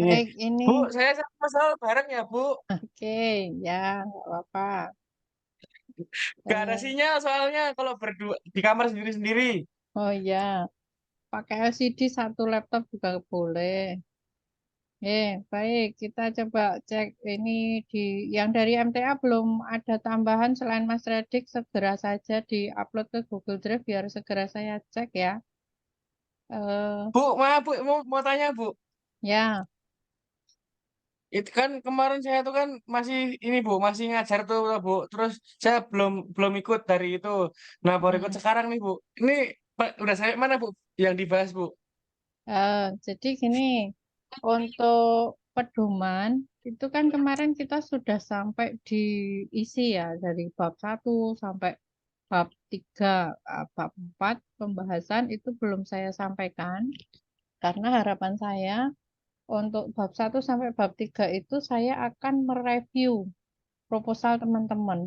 Baik, Bu, ini saya sama Sal bareng ya, Bu. oke, ya, nggak apa-apa. Gak ada Eh, sinyal soalnya kalau berdua di kamar sendiri-sendiri. oh ya, pakai LCD satu laptop juga boleh. Baik, kita coba cek ini di yang dari MTA belum ada tambahan selain Mas Redik, segera saja di-upload ke Google Drive biar segera saya cek ya. Eh, Bu, maaf Bu, mau tanya Bu. ya, Itu kan kemarin saya tuh kan masih ini Bu, masih ngajar tuh Bu. Terus saya belum belum ikut dari itu. Nah, baru ikut hmm. sekarang nih Bu. Ini Pak, udah saya mana Bu yang dibahas Bu? Jadi gini, untuk pedoman itu kan kemarin kita sudah sampai di isi ya dari bab 1 sampai bab 3, bab 4 pembahasan itu belum saya sampaikan karena harapan saya untuk bab 1 sampai bab 3 itu saya akan mereview proposal teman-teman.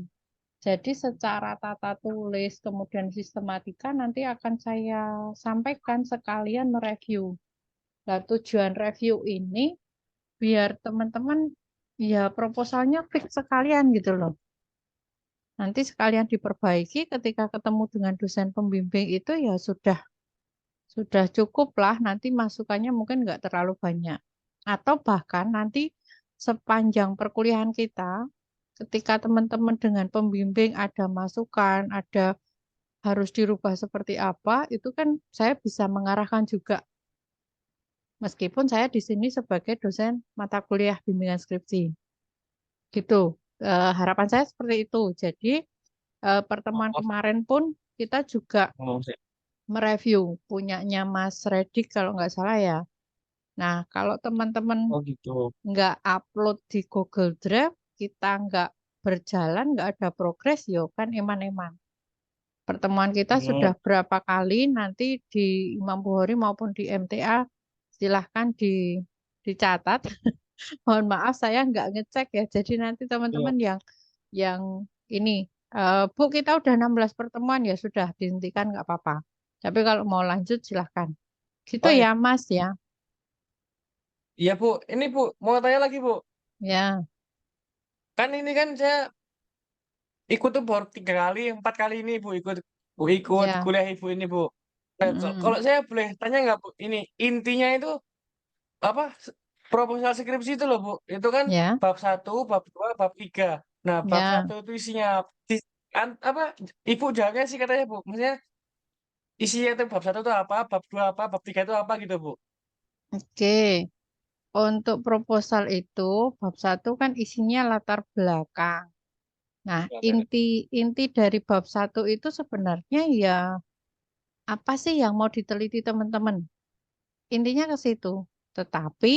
Jadi secara tata tulis kemudian sistematika nanti akan saya sampaikan sekalian mereview. Nah, tujuan review ini biar teman-teman ya proposalnya fix sekalian gitu loh. Nanti sekalian diperbaiki ketika ketemu dengan dosen pembimbing itu ya sudah cukup lah. Nanti masukannya mungkin nggak terlalu banyak. Atau bahkan nanti sepanjang perkuliahan kita, ketika teman-teman dengan pembimbing ada masukan, ada harus dirubah seperti apa, itu kan saya bisa mengarahkan juga. Meskipun saya di sini sebagai dosen mata kuliah bimbingan skripsi. Gitu. Harapan saya seperti itu. Jadi pertemuan Oh, kemarin pun kita juga oh, mereview punyanya Mas Redik kalau nggak salah ya. Nah, kalau teman-teman oh gitu. nggak upload di Google Drive, kita nggak berjalan, nggak ada progres, yo kan eman-eman. Pertemuan kita Hmm, sudah berapa kali, nanti di Imam Bukhari maupun di MTA, silahkan dicatat. Mohon maaf saya nggak ngecek ya. Jadi nanti iya. teman-teman yang ini Bu kita udah 16 pertemuan ya sudah dihentikan nggak apa-apa. Tapi kalau mau lanjut silahkan. Gitu Oh iya, ya Mas ya. iya Bu. Ini Bu, mau tanya lagi Bu. Ya, Kan ini kan saya ikut tuh baru 3 kali, 4 kali ini Bu ikut ya. kuliah Ibu ini Bu. Nah, Mm, kalau saya boleh tanya nggak Bu, ini intinya itu apa? Proposal skripsi itu loh Bu. Itu kan ya, bab 1, bab 2, bab 3. Nah, bab ya. 1 itu isinya apa? Ibu jawabnya sih katanya Bu. Maksudnya isinya itu bab 1 itu apa, bab 2 apa, bab 3 itu apa gitu Bu. Oke. Untuk proposal itu bab 1 kan isinya latar belakang. Nah, Ya, inti inti dari bab 1 itu sebenarnya ya apa sih yang mau diteliti teman-teman? Intinya ke situ. Tetapi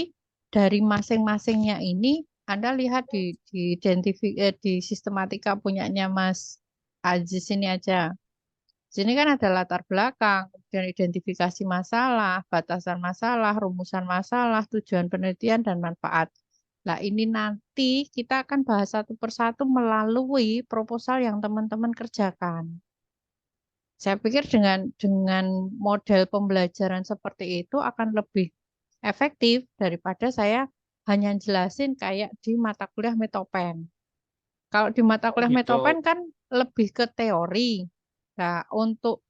dari masing-masingnya ini Anda lihat di sistematika punyanya Mas Aziz ini aja. Sini kan ada latar belakang, kemudian identifikasi masalah, batasan masalah, rumusan masalah, tujuan penelitian dan manfaat. Nah, ini nanti kita akan bahas satu persatu melalui proposal yang teman-teman kerjakan. Saya pikir dengan model pembelajaran seperti itu akan lebih efektif daripada saya hanya jelasin kayak di mata kuliah Metopen. Kalau di mata oh kuliah gitu. Metopen kan lebih ke teori. Nah, untuk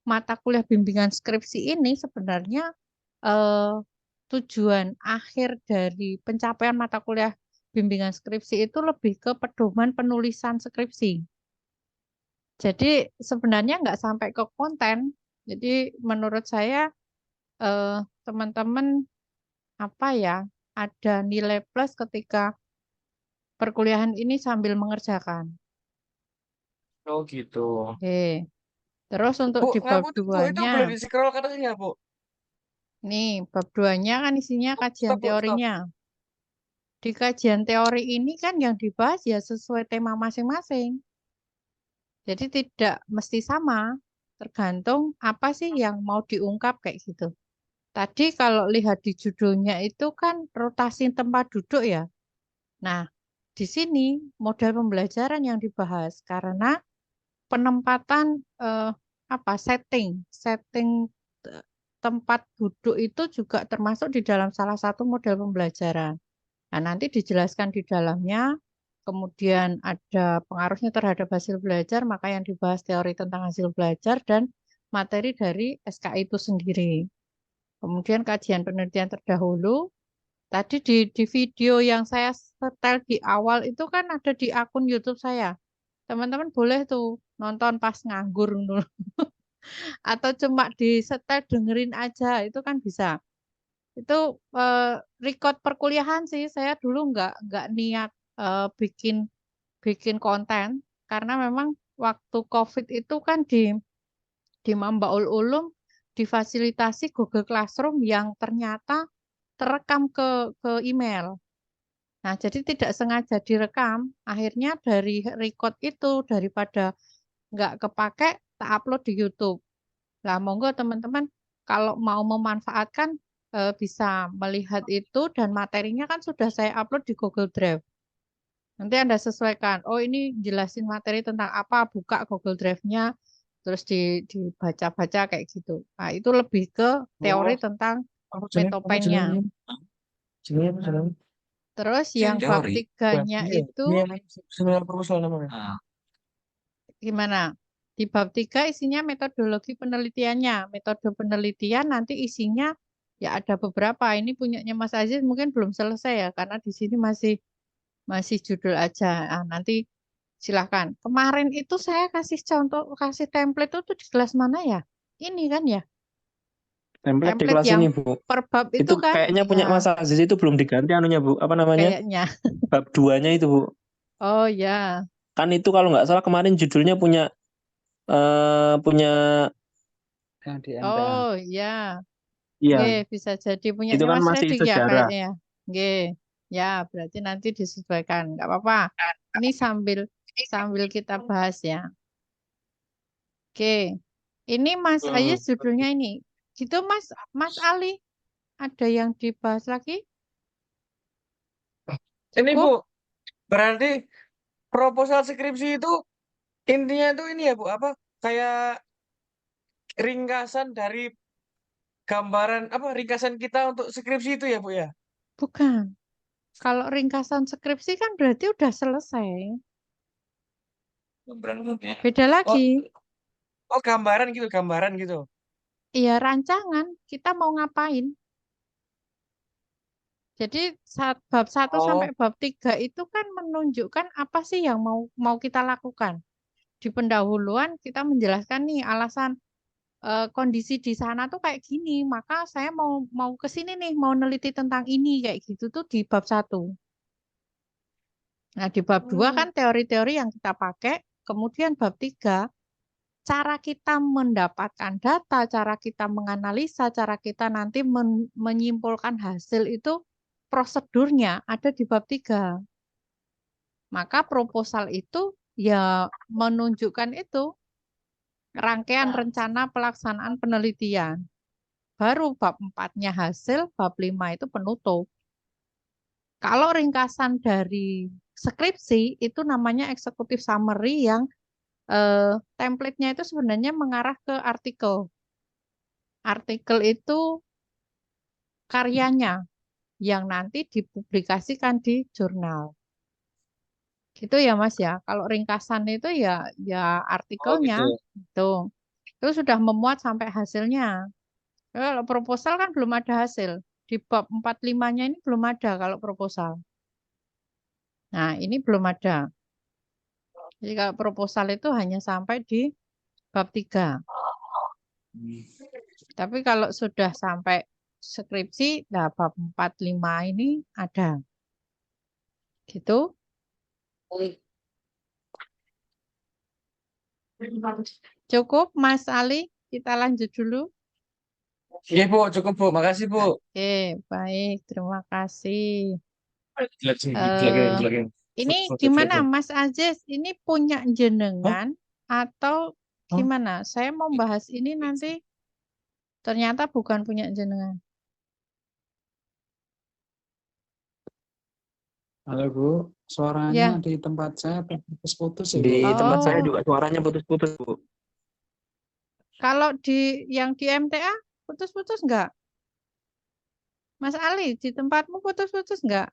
mata kuliah bimbingan skripsi ini sebenarnya eh, tujuan akhir dari pencapaian mata kuliah bimbingan skripsi itu lebih ke pedoman penulisan skripsi. Jadi sebenarnya nggak sampai ke konten. Jadi menurut saya eh, teman-teman apa ya ada nilai plus ketika perkuliahan ini sambil mengerjakan. Oh gitu. Oke. Terus untuk Bu, di bab ngaku tuh Bu, itu duanya, boleh di-scroll ke atasnya Bu. nih bab duanya kan isinya kajian Stop Bu, stop. teorinya. Di kajian teori ini kan yang dibahas ya sesuai tema masing-masing. Jadi tidak mesti sama, tergantung apa sih yang mau diungkap kayak gitu. Tadi kalau lihat di judulnya itu kan rotasi tempat duduk ya. Nah, di sini model pembelajaran yang dibahas karena penempatan apa setting tempat duduk itu juga termasuk di dalam salah satu model pembelajaran. Nah, nanti dijelaskan di dalamnya, kemudian ada pengaruhnya terhadap hasil belajar, maka yang dibahas teori tentang hasil belajar dan materi dari SKI itu sendiri. Kemudian kajian penelitian terdahulu. Tadi di video yang saya setel di awal itu kan ada di akun YouTube saya. Teman-teman boleh tuh nonton pas nganggur dulu. Atau cuma di setel dengerin aja, itu kan bisa. Itu record perkuliahan sih. Saya dulu nggak niat bikin bikin konten karena memang waktu COVID itu kan di Mambaul Ulum difasilitasi Google Classroom yang ternyata terekam ke email. Nah, jadi tidak sengaja direkam. Akhirnya dari record itu daripada nggak kepake, tak upload di YouTube. Nah, monggo teman-teman kalau mau memanfaatkan bisa melihat itu dan materinya kan sudah saya upload di Google Drive. Nanti Anda sesuaikan. Oh, ini jelasin materi tentang apa, buka Google Drive-nya, terus dibaca-baca kayak gitu. Nah, itu lebih ke teori Oh, tentang apa metopennya. jenenge apa jenenge? Terus yang bab Teori. tiganya Iya, itu iya, seminar proposal namanya. Ah, gimana? Di bab 3 isinya metodologi penelitiannya. Metode penelitian nanti isinya ya ada beberapa. Ini punyanya Mas Aziz mungkin belum selesai ya karena di sini masih judul aja. Ah, nanti silahkan. Kemarin itu saya kasih contoh, kasih template itu di kelas mana ya? Ini kan ya, Template di template kelas yang ini, Bu. per bab itu Itu kan? kayaknya punya Ah, Mas Aziz itu belum diganti anunya, Bu. Apa namanya? kayaknya. Bab 2-nya itu, Bu. Oh ya. Kan itu kalau nggak salah kemarin judulnya punya yang di MTA. Oh ya. iya, Nggih, bisa jadi itu punyanya kan Mas masih Redik ya sejarah. kayaknya ya. Nggih. Ya, berarti nanti disesuaikan. Nggak apa-apa. Ini sambil sambil kita bahas ya. Oke. Ini Mas Ayes judulnya ini. Gitu Mas Mas Ali, ada yang dibahas lagi? Ini Bu, Cukup? berarti proposal skripsi itu intinya itu ini ya Bu, apa? Kayak ringkasan dari gambaran apa ringkasan kita untuk skripsi itu ya Bu ya? Bukan. Kalau ringkasan skripsi kan berarti udah selesai. Berangkatnya. Beda Oh, lagi. oh gambaran gitu. Iya, rancangan kita mau ngapain. Jadi saat bab 1 sampai Oh, bab 3 itu kan menunjukkan apa sih yang mau kita lakukan. Di pendahuluan kita menjelaskan nih alasan kondisi di sana tuh kayak gini, maka saya mau ke sini nih, mau neliti tentang ini kayak gitu tuh di bab 1. Nah, di bab 2 kan teori-teori yang kita pakai, kemudian bab 3 cara kita mendapatkan data, cara kita menganalisa, cara kita nanti menyimpulkan hasil itu prosedurnya ada di bab 3. Maka proposal itu ya menunjukkan itu rangkaian rencana pelaksanaan penelitian. Baru bab 4-nya hasil, bab 5 itu penutup. Kalau ringkasan dari skripsi itu namanya executive summary yang template-nya itu sebenarnya mengarah ke artikel. Artikel itu karyanya yang nanti dipublikasikan di jurnal. Gitu ya Mas ya. Kalau ringkasan itu ya oh artikelnya gitu. itu. Itu sudah memuat sampai hasilnya. Kalau proposal kan belum ada hasil. Di bab 45-nya ini belum ada kalau proposal. Nah, ini belum ada. Jadi kalau proposal itu hanya sampai di bab 3. Tapi kalau sudah sampai skripsi, nah bab 45 ini ada. Gitu. Cukup Mas Ali, kita lanjut dulu. Iya Bu, cukup Bu, makasih Bu. Oke, baik. Terima kasih. Jelasin, Eh, jelasin. ini Foto. gimana Mas Aziz? Ini punya Hah? jenengan atau Hah? gimana? Saya mau bahas ini nanti ternyata bukan punya jenengan. Halo Bu, suaranya Ya. di tempat saya putus-putus ya Di Bu. tempat saya Oh, juga suaranya putus-putus, Bu. kalau yang di MTA Putus-putus enggak? Mas Ali, di tempatmu putus-putus enggak?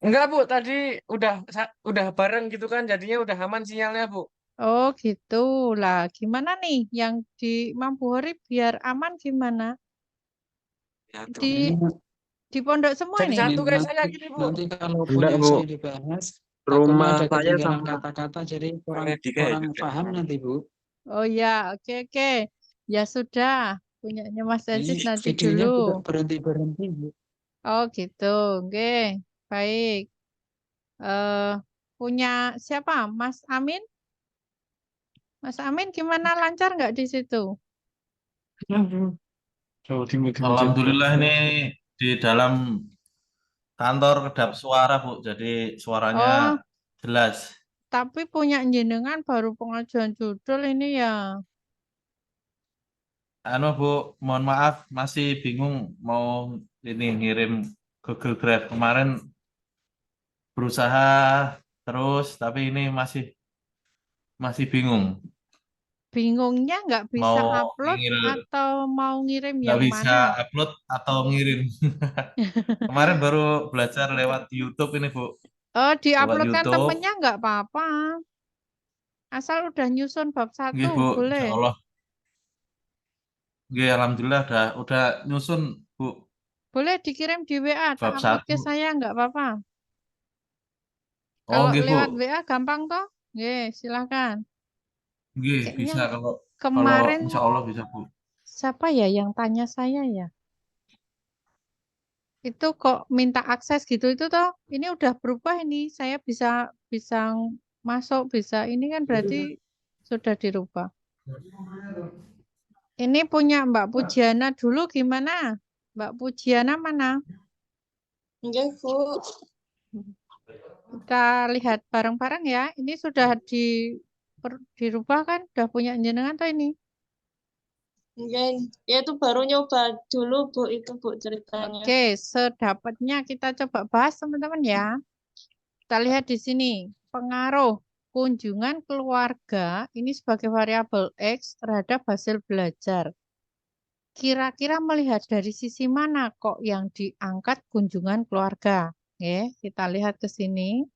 Enggak, Bu. Tadi udah bareng gitu kan, jadinya udah aman sinyalnya, Bu. Oh gitu lah. Gimana nih yang di Mampuhori biar aman gimana? Ya tuh. Di Ini, pondok semua Jadi ini? ini satu kayak saya nanti, gini, Bu. nanti kalau Enggak, punya Bu. saya dibahas, takutnya Rumah ada saya ketinggalan sama kata-kata, jadi kurang Redika ya kurang juga. paham nanti, Bu. Oh ya, oke. Ya sudah, punyanya Mas Ini Yazid nanti videonya dulu. juga berhenti-berhenti, Bu. Oh gitu, oke. Baik. eh Punya siapa? Mas Amin? Mas Amin gimana lancar nggak di situ? Alhamdulillah ini di dalam kantor kedap suara, Bu. Jadi suaranya Oh, jelas. tapi punya jenengan baru pengajuan judul ini ya. Anu, Bu, mohon maaf masih bingung mau ini ngirim Google Drive. Kemarin berusaha terus tapi ini masih bingung Bingungnya nggak bisa mau upload ngil atau mau ngirim nggak yang bisa mana? upload atau ngirim. Kemarin baru belajar lewat YouTube ini, Bu. Oh, Lewat diuploadkan YouTube. temennya nggak apa-apa. Asal udah nyusun bab Nggih, 1, Bu, boleh. insya Allah. Nggih, alhamdulillah udah nyusun, Bu, Boleh dikirim di WA, tak bab upload ke satu. saya nggak apa-apa. Oh, Kalau nggih, Bu. lewat WA gampang toh? Silakan. Nggih, Kayaknya bisa kalau kalau kemarin insya Allah bisa, Bu. siapa ya yang tanya saya ya? Itu kok minta akses gitu itu toh? Ini udah berubah ini. Saya bisa bisa masuk, bisa ini kan berarti sudah dirubah. Ini punya Mbak Pujiana dulu gimana? Mbak Pujiana mana? Enggak, Bu. Kita lihat bareng-bareng ya. Ini sudah dirubah kan? Udah punya jenengan toh ini? Enggak, ya itu baru nyoba dulu, Bu, itu, Bu, ceritanya. Oke, sedapatnya kita coba bahas teman-teman ya. Kita lihat di sini, pengaruh kunjungan keluarga ini sebagai variabel X terhadap hasil belajar. Kira-kira melihat dari sisi mana kok yang diangkat kunjungan keluarga? Kita lihat ke sini.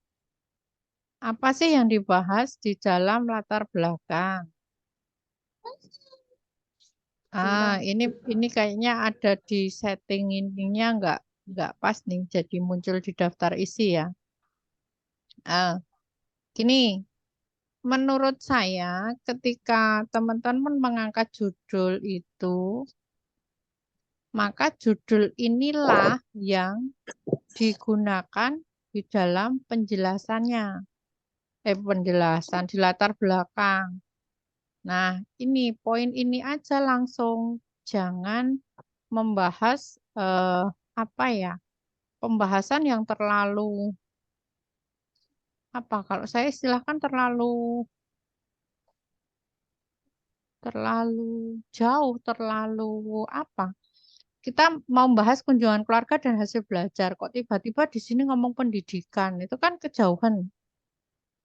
Apa sih yang dibahas di dalam latar belakang? Ini kayaknya ada di setting ininya nggak pas nih, jadi muncul di daftar isi ya. Gini, menurut saya ketika teman-teman mengangkat judul itu, maka judul inilah yang digunakan di dalam penjelasannya. Penjelasan di latar belakang. Nah, ini poin ini aja langsung, jangan membahas apa ya, pembahasan yang terlalu apa, kalau saya istilahkan terlalu jauh, terlalu apa. Kita mau membahas kunjungan keluarga dan hasil belajar, kok tiba-tiba di sini ngomong pendidikan, itu kan kejauhan.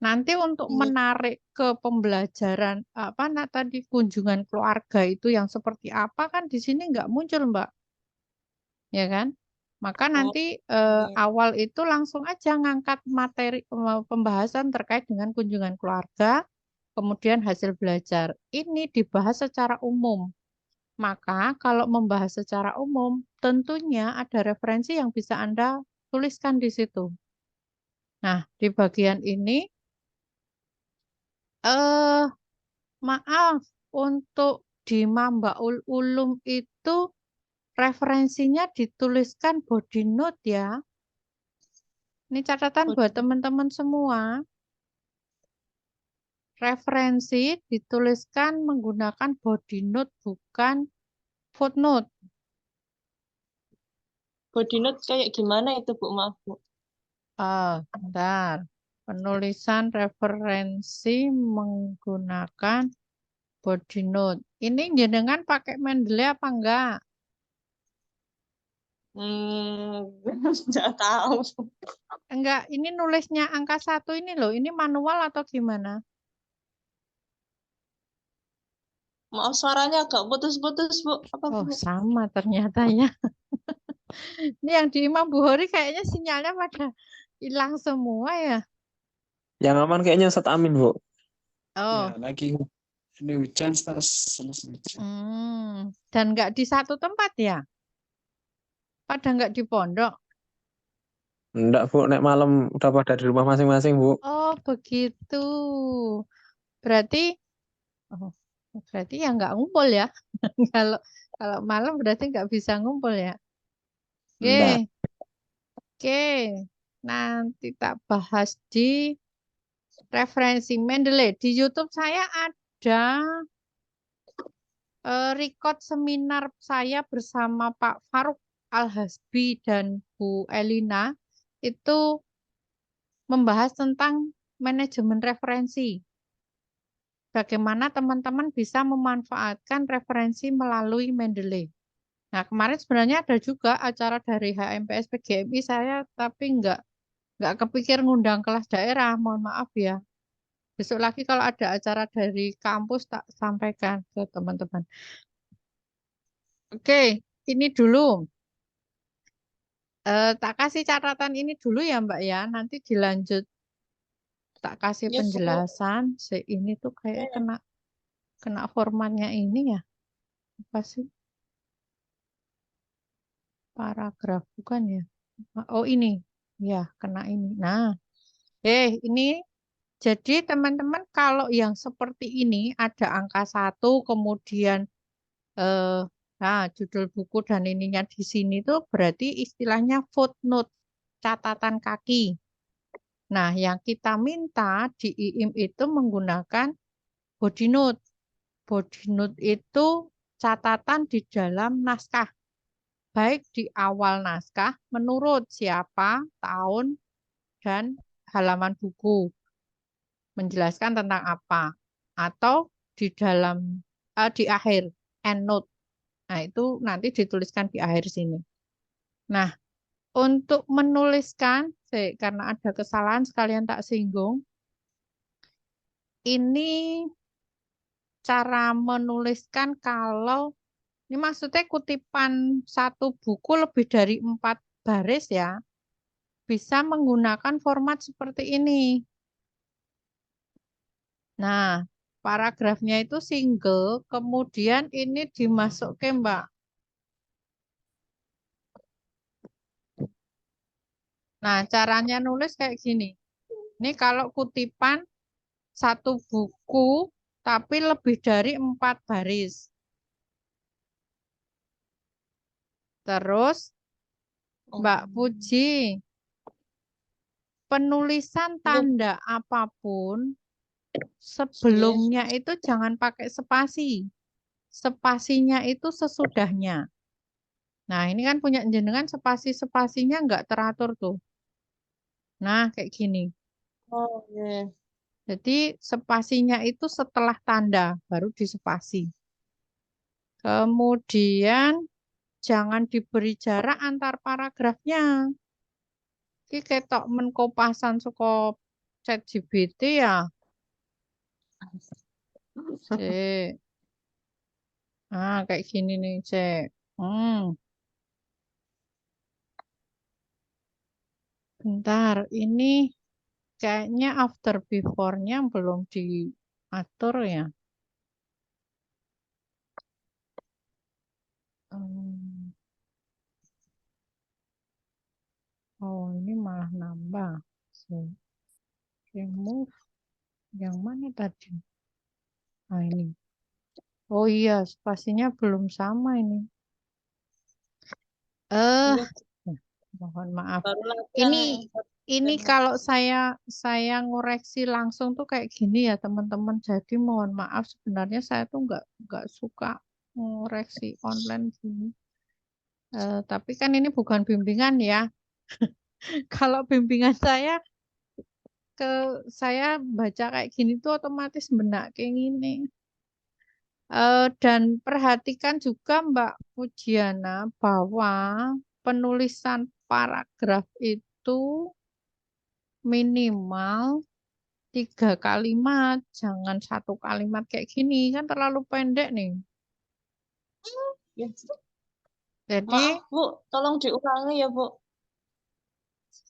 Nanti untuk Iya. menarik ke pembelajaran apa tadi kunjungan keluarga itu yang seperti apa kan di sini nggak muncul, Mbak. Ya kan? Maka nanti iya. awal itu langsung aja ngangkat materi pembahasan terkait dengan kunjungan keluarga, kemudian hasil belajar. Ini dibahas secara umum. Maka kalau membahas secara umum, tentunya ada referensi yang bisa Anda tuliskan di situ. Nah, di bagian ini, eh maaf, untuk di Mambaul Ulum itu referensinya dituliskan body note ya. Ini catatan buat teman-teman semua. Referensi dituliskan menggunakan body note, bukan footnote. Body note kayak gimana itu, Bu? Maaf, Bu. Bentar. Penulisan referensi menggunakan body note. Ini jenengan pakai Mendeley apa enggak? Nggak tahu. Enggak, ini nulisnya angka 1 ini loh. Ini manual atau gimana? Maaf suaranya agak putus-putus, Bu. Apa, Oh, Bu? sama ternyata ya. Ini yang di Imam Bukhari kayaknya sinyalnya pada hilang semua ya. Yang aman kayaknya Ustadz Amin, Bu. Oh, Ya, lagi ini hujan terus selesai hujan. dan nggak di satu tempat ya? Pada nggak di pondok? Enggak, Bu. Nek malam udah pada di rumah masing-masing, Bu. Oh, begitu. Berarti, oh, berarti ya nggak ngumpul ya. Kalau kalau malam berarti nggak bisa ngumpul ya. Enggak. Oke, oke. Nanti tak bahas di referensi Mendeley. Di YouTube saya ada record seminar saya bersama Pak Faruk Al-Hasbi dan Bu Elina. Itu membahas tentang manajemen referensi. Bagaimana teman-teman bisa memanfaatkan referensi melalui Mendeley. Nah, kemarin sebenarnya ada juga acara dari HMPS PGMI saya, tapi nggak kepikir ngundang kelas daerah, mohon maaf ya. Besok lagi kalau ada acara dari kampus tak sampaikan ke teman-teman. Oke, ini dulu. Tak kasih catatan ini dulu ya Mbak ya, nanti dilanjut tak kasih Ya, Bu. penjelasan. Ini tuh kayak kena formatnya ini ya. Apa sih? Paragraf bukan ya? Oh ini, ya kena ini. Nah, ini jadi teman-teman kalau yang seperti ini ada angka 1, kemudian eh, nah judul buku dan ininya di sini tuh berarti istilahnya footnote, catatan kaki. Nah, yang kita minta di IIM itu menggunakan body note. Body note itu catatan di dalam naskah. Baik di awal naskah menurut siapa, tahun, dan halaman buku. Menjelaskan tentang apa. Atau di dalam, di akhir, endnote. Nah, itu nanti dituliskan di akhir sini. Nah, untuk menuliskan, karena ada kesalahan sekalian tak singgung, ini cara menuliskan kalau ini maksudnya kutipan satu buku lebih dari 4 baris ya, bisa menggunakan format seperti ini. Nah, paragrafnya itu single, kemudian ini dimasukin Mbak. Nah, caranya nulis kayak gini. Ini kalau kutipan satu buku, tapi lebih dari 4 baris. Terus, Mbak Puji, penulisan tanda apapun sebelumnya itu jangan pakai spasi. Spasinya itu sesudahnya. Nah, ini kan punya jenengan spasi-spasinya nggak teratur tuh. Nah, kayak gini. Oh, iya. Jadi spasinya itu setelah tanda, baru dispasi. Kemudian jangan diberi jarak antar paragrafnya. Ini ketok menkopasan suka ChatGPT ya. Cek. Kayak gini nih, cek. Bentar, ini kayaknya after before-nya belum diatur ya. Hmm. Oh, ini malah nambah. Remove. Yang mana tadi? Nah, ini. Oh iya, spasinya belum sama ini. Iya, Mohon maaf. baru latihan Ini kalau saya ngoreksi langsung tuh kayak gini ya teman-teman. Jadi mohon maaf sebenarnya saya tuh nggak suka ngoreksi online gini. Tapi kan ini bukan bimbingan ya. Kalau bimbingan saya baca kayak gini tuh otomatis benak kayak gini. Dan perhatikan juga Mbak Pujiana bahwa penulisan paragraf itu minimal 3 kalimat, jangan 1 kalimat kayak gini, kan terlalu pendek nih. Ya. Jadi Maaf, Bu, tolong diulangi ya, Bu.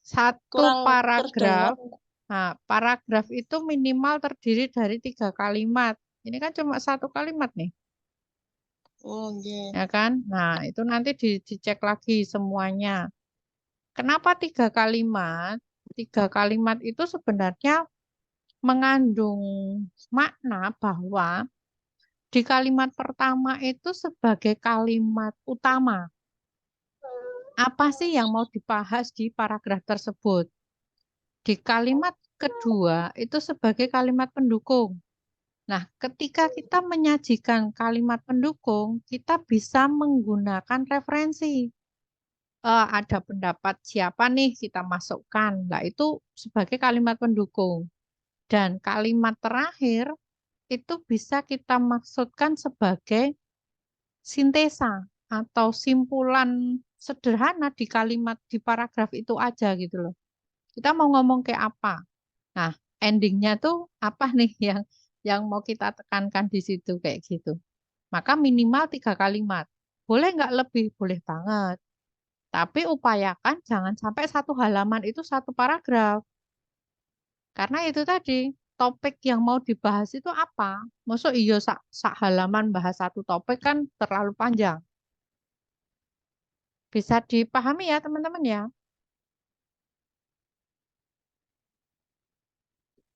satu Kurang paragraf, terdengar. nah paragraf itu minimal terdiri dari 3 kalimat. Ini kan cuma 1 kalimat nih, Oh, iya. ya kan? Nah, itu nanti dicek lagi semuanya. Kenapa 3 kalimat? 3 kalimat itu sebenarnya mengandung makna bahwa di kalimat pertama itu sebagai kalimat utama. Apa sih yang mau dibahas di paragraf tersebut? Di kalimat kedua itu sebagai kalimat pendukung. Nah, ketika kita menyajikan kalimat pendukung, kita bisa menggunakan referensi. Ada pendapat siapa nih kita masukkan. Nah, itu sebagai kalimat pendukung. Dan kalimat terakhir itu bisa kita maksudkan sebagai sintesa atau simpulan sederhana di kalimat di paragraf itu aja gitu loh. Kita mau ngomong kayak apa? Nah, endingnya tuh apa nih yang mau kita tekankan di situ kayak gitu. Maka minimal 3 kalimat. Boleh nggak lebih? Boleh banget. Tapi upayakan jangan sampai 1 halaman itu 1 paragraf. Karena itu tadi, topik yang mau dibahas itu apa? Maksud iya sak halaman bahas 1 topik kan terlalu panjang. Bisa dipahami ya teman-teman ya.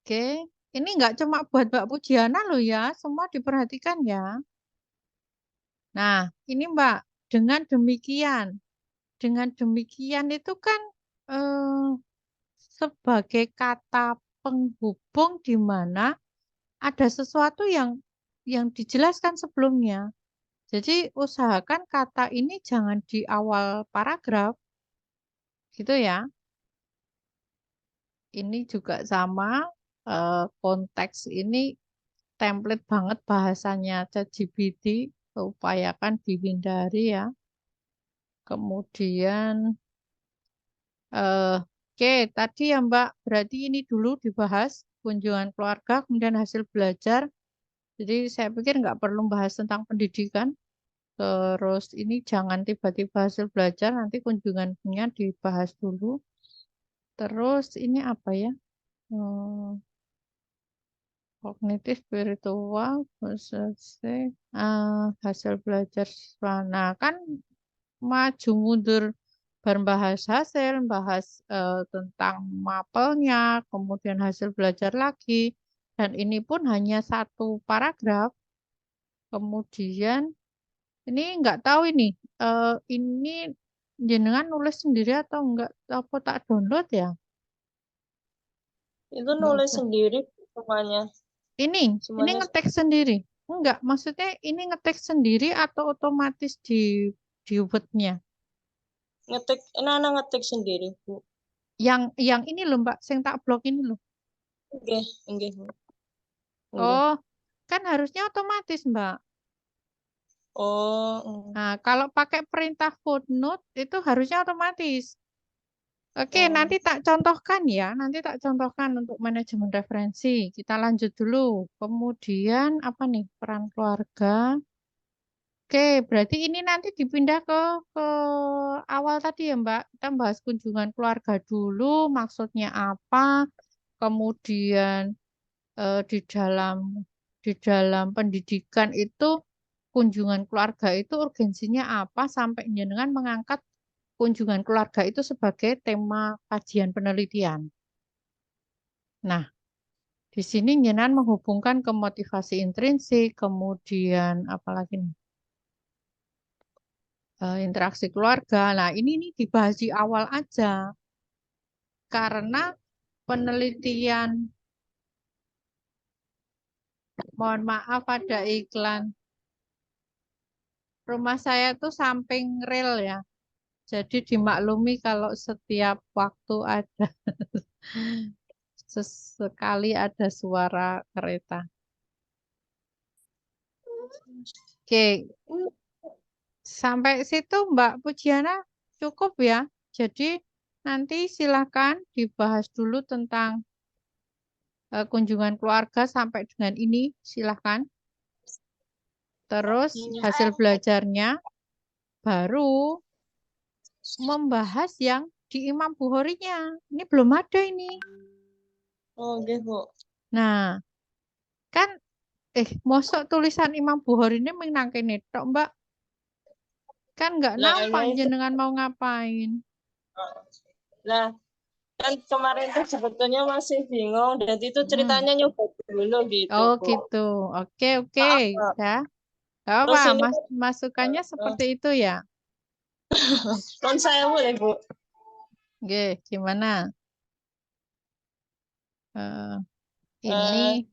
Oke, ini nggak cuma buat Mbak Pujiana loh ya, semua diperhatikan ya. Nah, ini Mbak, dengan demikian itu kan sebagai kata penghubung di mana ada sesuatu yang dijelaskan sebelumnya. Jadi usahakan kata ini jangan di awal paragraf, gitu ya. Ini juga sama konteks ini template banget bahasanya ChatGPT, upayakan dihindari ya. Kemudian oke, tadi ya Mbak, berarti ini dulu dibahas kunjungan keluarga, kemudian hasil belajar. Jadi saya pikir nggak perlu bahas tentang pendidikan. Terus ini jangan tiba-tiba hasil belajar, nanti kunjungannya dibahas dulu. Terus ini apa ya? Kognitif spiritual, hasil belajar siswa. Nah, kan maju mundur bareng bahas hasil, bahas tentang mapelnya, kemudian hasil belajar lagi. Dan ini pun hanya 1 paragraf. Kemudian ini nggak tahu ini jenengan nulis sendiri atau enggak, apa tak download ya? Itu Nggak nulis usah. sendiri semuanya. Ini Semuanya ngetek sendiri. Enggak, maksudnya ini ngetek sendiri atau otomatis di Word-nya? ngetik, anak ngetik sendiri, Bu. Yang ini loh Mbak, yang tak blok ini loh. Oke, oke, Bu. Oke. Oh, kan harusnya otomatis Mbak. Oh, Nah, kalau pakai perintah footnote itu harusnya otomatis. Oke, nanti tak contohkan ya. Nanti tak contohkan untuk manajemen referensi. Kita lanjut dulu. Kemudian apa nih? Peran keluarga. Oke, berarti ini nanti dipindah ke awal tadi ya Mbak. Kita bahas kunjungan keluarga dulu. Maksudnya apa? Kemudian di dalam pendidikan itu kunjungan keluarga itu urgensinya apa sampai jenengan mengangkat kunjungan keluarga itu sebagai tema kajian penelitian. Nah, di sini jenengan menghubungkan ke motivasi intrinsik, kemudian apalagi nih? Interaksi keluarga. Nah, ini nih dibahas di awal aja. Karena penelitian, mohon maaf ada iklan. Rumah saya tuh samping rel ya. Jadi dimaklumi kalau setiap waktu ada sesekali ada suara kereta. Oke, sampai situ Mbak Pujiana cukup ya. Jadi nanti silakan dibahas dulu tentang kunjungan keluarga sampai dengan ini, silahkan. Terus hasil belajarnya baru membahas yang di Imam Bukhari-nya. Ini belum ada ini. Oh, nggih, Bu. Nah, kan mosok tulisan Imam Bukhari ini menang kene tok, Mbak. Kan nggak Lah, nampak emang itu. jenengan mau ngapain. Nah, kan kemarin tuh sebetulnya masih bingung dan itu ceritanya nyoba dulu gitu, Oh, Bu. gitu. Oke, Maaf, ya. Gak Terus apa, ini masukannya seperti itu ya. kan saya boleh, Bu. Oke, gimana? Ini Eh,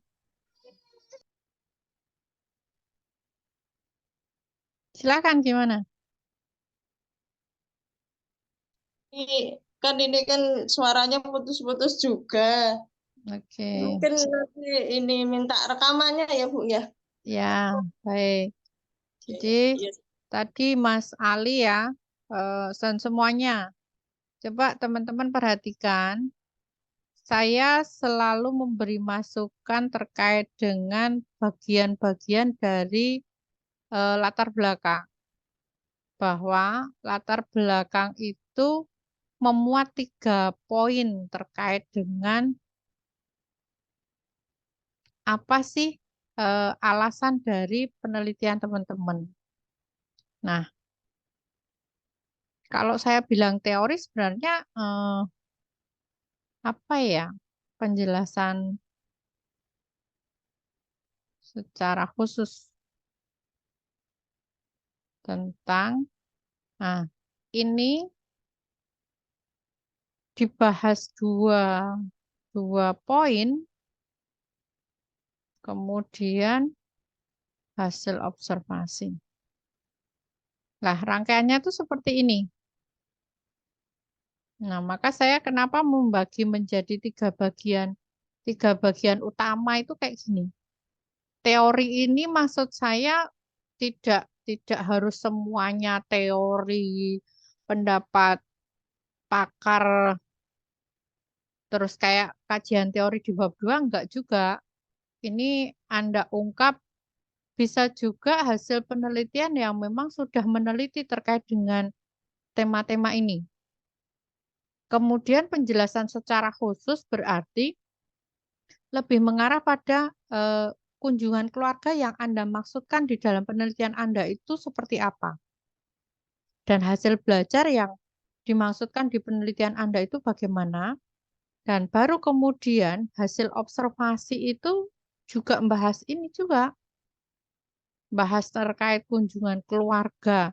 silakan gimana? ini kan suaranya putus-putus juga. Oke. Mungkin nanti ini minta rekamannya ya, Bu ya. Ya, baik. Jadi Iya. tadi Mas Ali ya, dan semuanya. Coba teman-teman perhatikan. Saya selalu memberi masukan terkait dengan bagian-bagian dari latar belakang. Bahwa latar belakang itu memuat 3 poin terkait dengan apa sih alasan dari penelitian teman-teman. Nah, kalau saya bilang teori sebenarnya apa ya penjelasan secara khusus tentang, nah ini dibahas dua poin, kemudian hasil observasi. Nah, rangkaiannya tuh seperti ini. Nah, maka saya kenapa membagi menjadi 3 bagian. 3 bagian utama itu kayak gini. Teori ini maksud saya tidak harus semuanya teori pendapat pakar terus kayak kajian teori di bab 2 enggak juga. Ini Anda ungkap bisa juga hasil penelitian yang memang sudah meneliti terkait dengan tema-tema ini. Kemudian penjelasan secara khusus berarti lebih mengarah pada kunjungan keluarga yang Anda maksudkan di dalam penelitian Anda itu seperti apa. Dan hasil belajar yang dimaksudkan di penelitian Anda itu bagaimana. Dan baru kemudian hasil observasi itu juga membahas ini juga. Bahas terkait kunjungan keluarga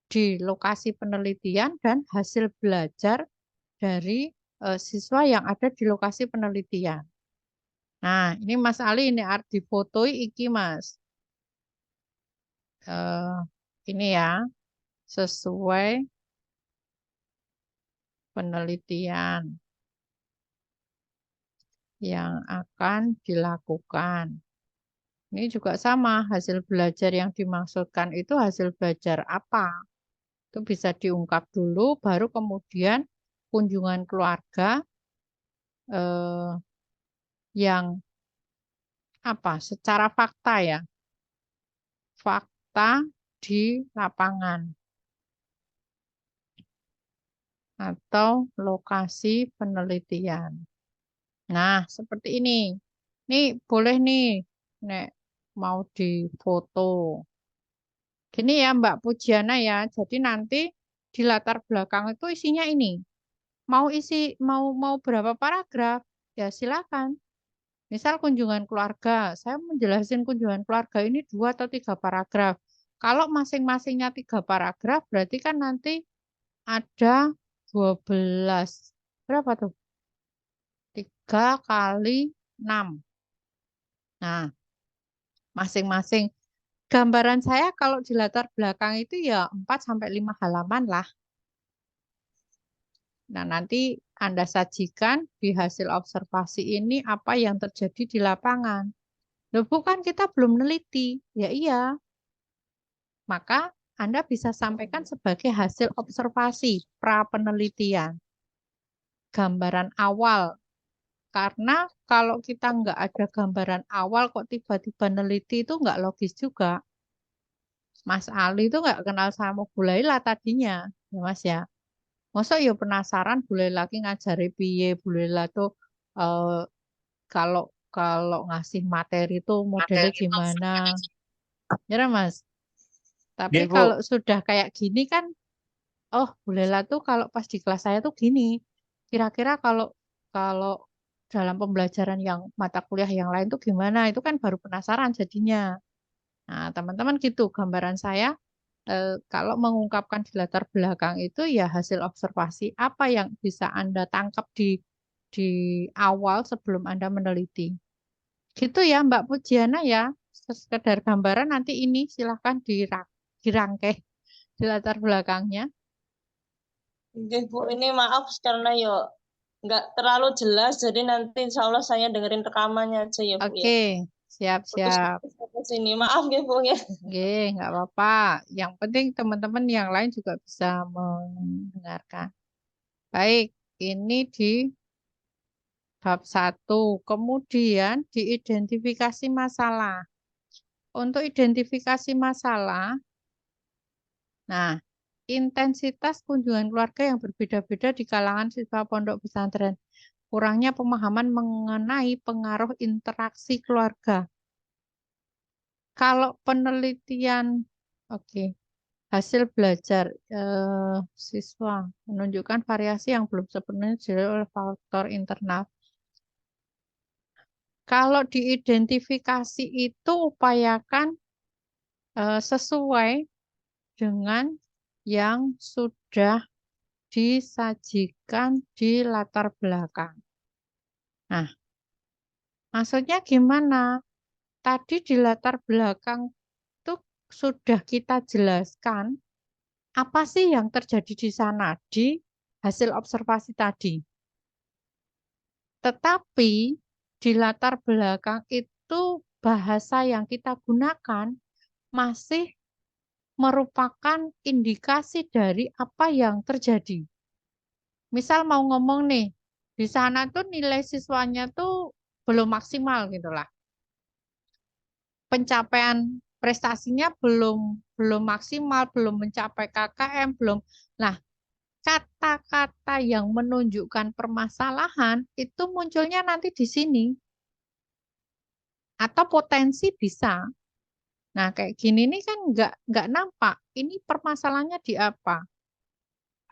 di lokasi penelitian dan hasil belajar dari siswa yang ada di lokasi penelitian. Nah, ini Mas Ali ini difotoi iki Mas. Ini ya, sesuai penelitian yang akan dilakukan. Ini juga sama, hasil belajar yang dimaksudkan itu hasil belajar apa? Itu bisa diungkap dulu, baru kemudian kunjungan keluarga yang apa? Secara fakta ya, fakta di lapangan atau lokasi penelitian. Nah, seperti ini. Ini boleh nih, Nek, mau difoto. Gini ya Mbak Pujiana ya. Jadi nanti di latar belakang itu isinya ini. Mau berapa paragraf? Ya silakan. Misal kunjungan keluarga, saya menjelaskan kunjungan keluarga ini 2 atau 3 paragraf. Kalau masing-masingnya 3 paragraf, berarti kan nanti ada 12. Berapa tuh? 3 kali 6. Nah, masing-masing. Gambaran saya kalau di latar belakang itu ya 4 sampai 5 halaman lah. Nah, nanti Anda sajikan di hasil observasi ini apa yang terjadi di lapangan. Loh, bukan kita belum neliti. Ya iya. Maka Anda bisa sampaikan sebagai hasil observasi pra penelitian. Gambaran awal Karena kalau kita nggak ada gambaran awal kok tiba-tiba neliti itu nggak logis juga. Mas Ali itu nggak kenal sama Bu Laila tadinya, ya Mas ya. Masa ya penasaran Bu Laila lagi ngajari piye, Bu Laila tuh eh, kalau kalau ngasih materi itu modelnya gimana, ya kan, Mas. Tapi Nggih, Bu. kalau sudah kayak gini kan, oh Bu Laila tuh kalau pas di kelas saya tuh gini. Kira-kira kalau kalau dalam pembelajaran yang mata kuliah yang lain tuh gimana? Itu kan baru penasaran jadinya. Nah, teman-teman gitu gambaran saya kalau mengungkapkan di latar belakang itu ya hasil observasi apa yang bisa Anda tangkap di awal sebelum Anda meneliti. Gitu ya Mbak Pujiana ya. Sekedar gambaran nanti ini silahkan dirangkai di latar belakangnya. Oke, Bu, ini maaf karena yo nggak terlalu jelas, jadi nanti insya Allah saya dengerin rekamannya aja ya, Bu ya. Oke, siap-siap. Sampai sini, maaf ya, Bu ya. Oke, nggak apa-apa. Yang penting teman-teman yang lain juga bisa mendengarkan. Baik, ini di bab 1. Kemudian diidentifikasi masalah. Untuk identifikasi masalah, nah, intensitas kunjungan keluarga yang berbeda-beda di kalangan siswa pondok pesantren. Kurangnya pemahaman mengenai pengaruh interaksi keluarga. Kalau penelitian, oke, hasil belajar siswa menunjukkan variasi yang belum sepenuhnya dijelaskan oleh faktor internal. Kalau diidentifikasi itu upayakan sesuai dengan yang sudah disajikan di latar belakang. Nah, maksudnya gimana? Tadi di latar belakang itu sudah kita jelaskan apa sih yang terjadi di sana di hasil observasi tadi. Tetapi di latar belakang itu bahasa yang kita gunakan masih merupakan indikasi dari apa yang terjadi. Misal mau ngomong nih, di sana tuh nilai siswanya tuh belum maksimal gitu lah. Pencapaian prestasinya belum maksimal, belum mencapai KKM, belum. Nah, kata-kata yang menunjukkan permasalahan itu munculnya nanti di sini. Atau potensi bisa. Nah, kayak gini nih kan nggak nampak. Ini permasalahannya di apa?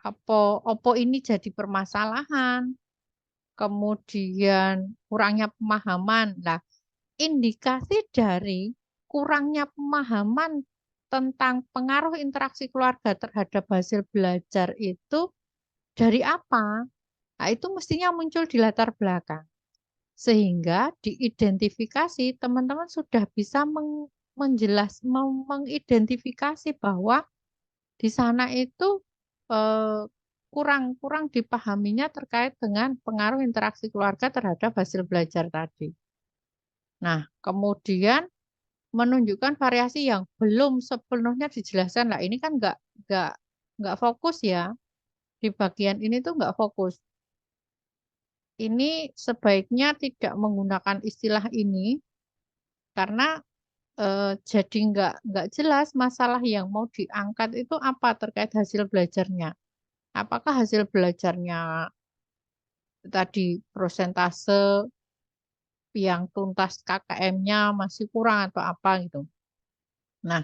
Apa ini jadi permasalahan? Kemudian kurangnya pemahaman. Nah, indikasi dari kurangnya pemahaman tentang pengaruh interaksi keluarga terhadap hasil belajar itu dari apa? Nah, itu mestinya muncul di latar belakang. Sehingga diidentifikasi, teman-teman sudah bisa mengidentifikasi bahwa di sana itu kurang dipahaminya terkait dengan pengaruh interaksi keluarga terhadap hasil belajar tadi. Nah, kemudian menunjukkan variasi yang belum sepenuhnya dijelaskan. Nah, ini kan nggak fokus ya. Di bagian ini tuh nggak fokus. Ini sebaiknya tidak menggunakan istilah ini karena jadi nggak jelas masalah yang mau diangkat itu apa terkait hasil belajarnya. Apakah hasil belajarnya tadi prosentase yang tuntas KKM-nya masih kurang atau apa gitu. Nah,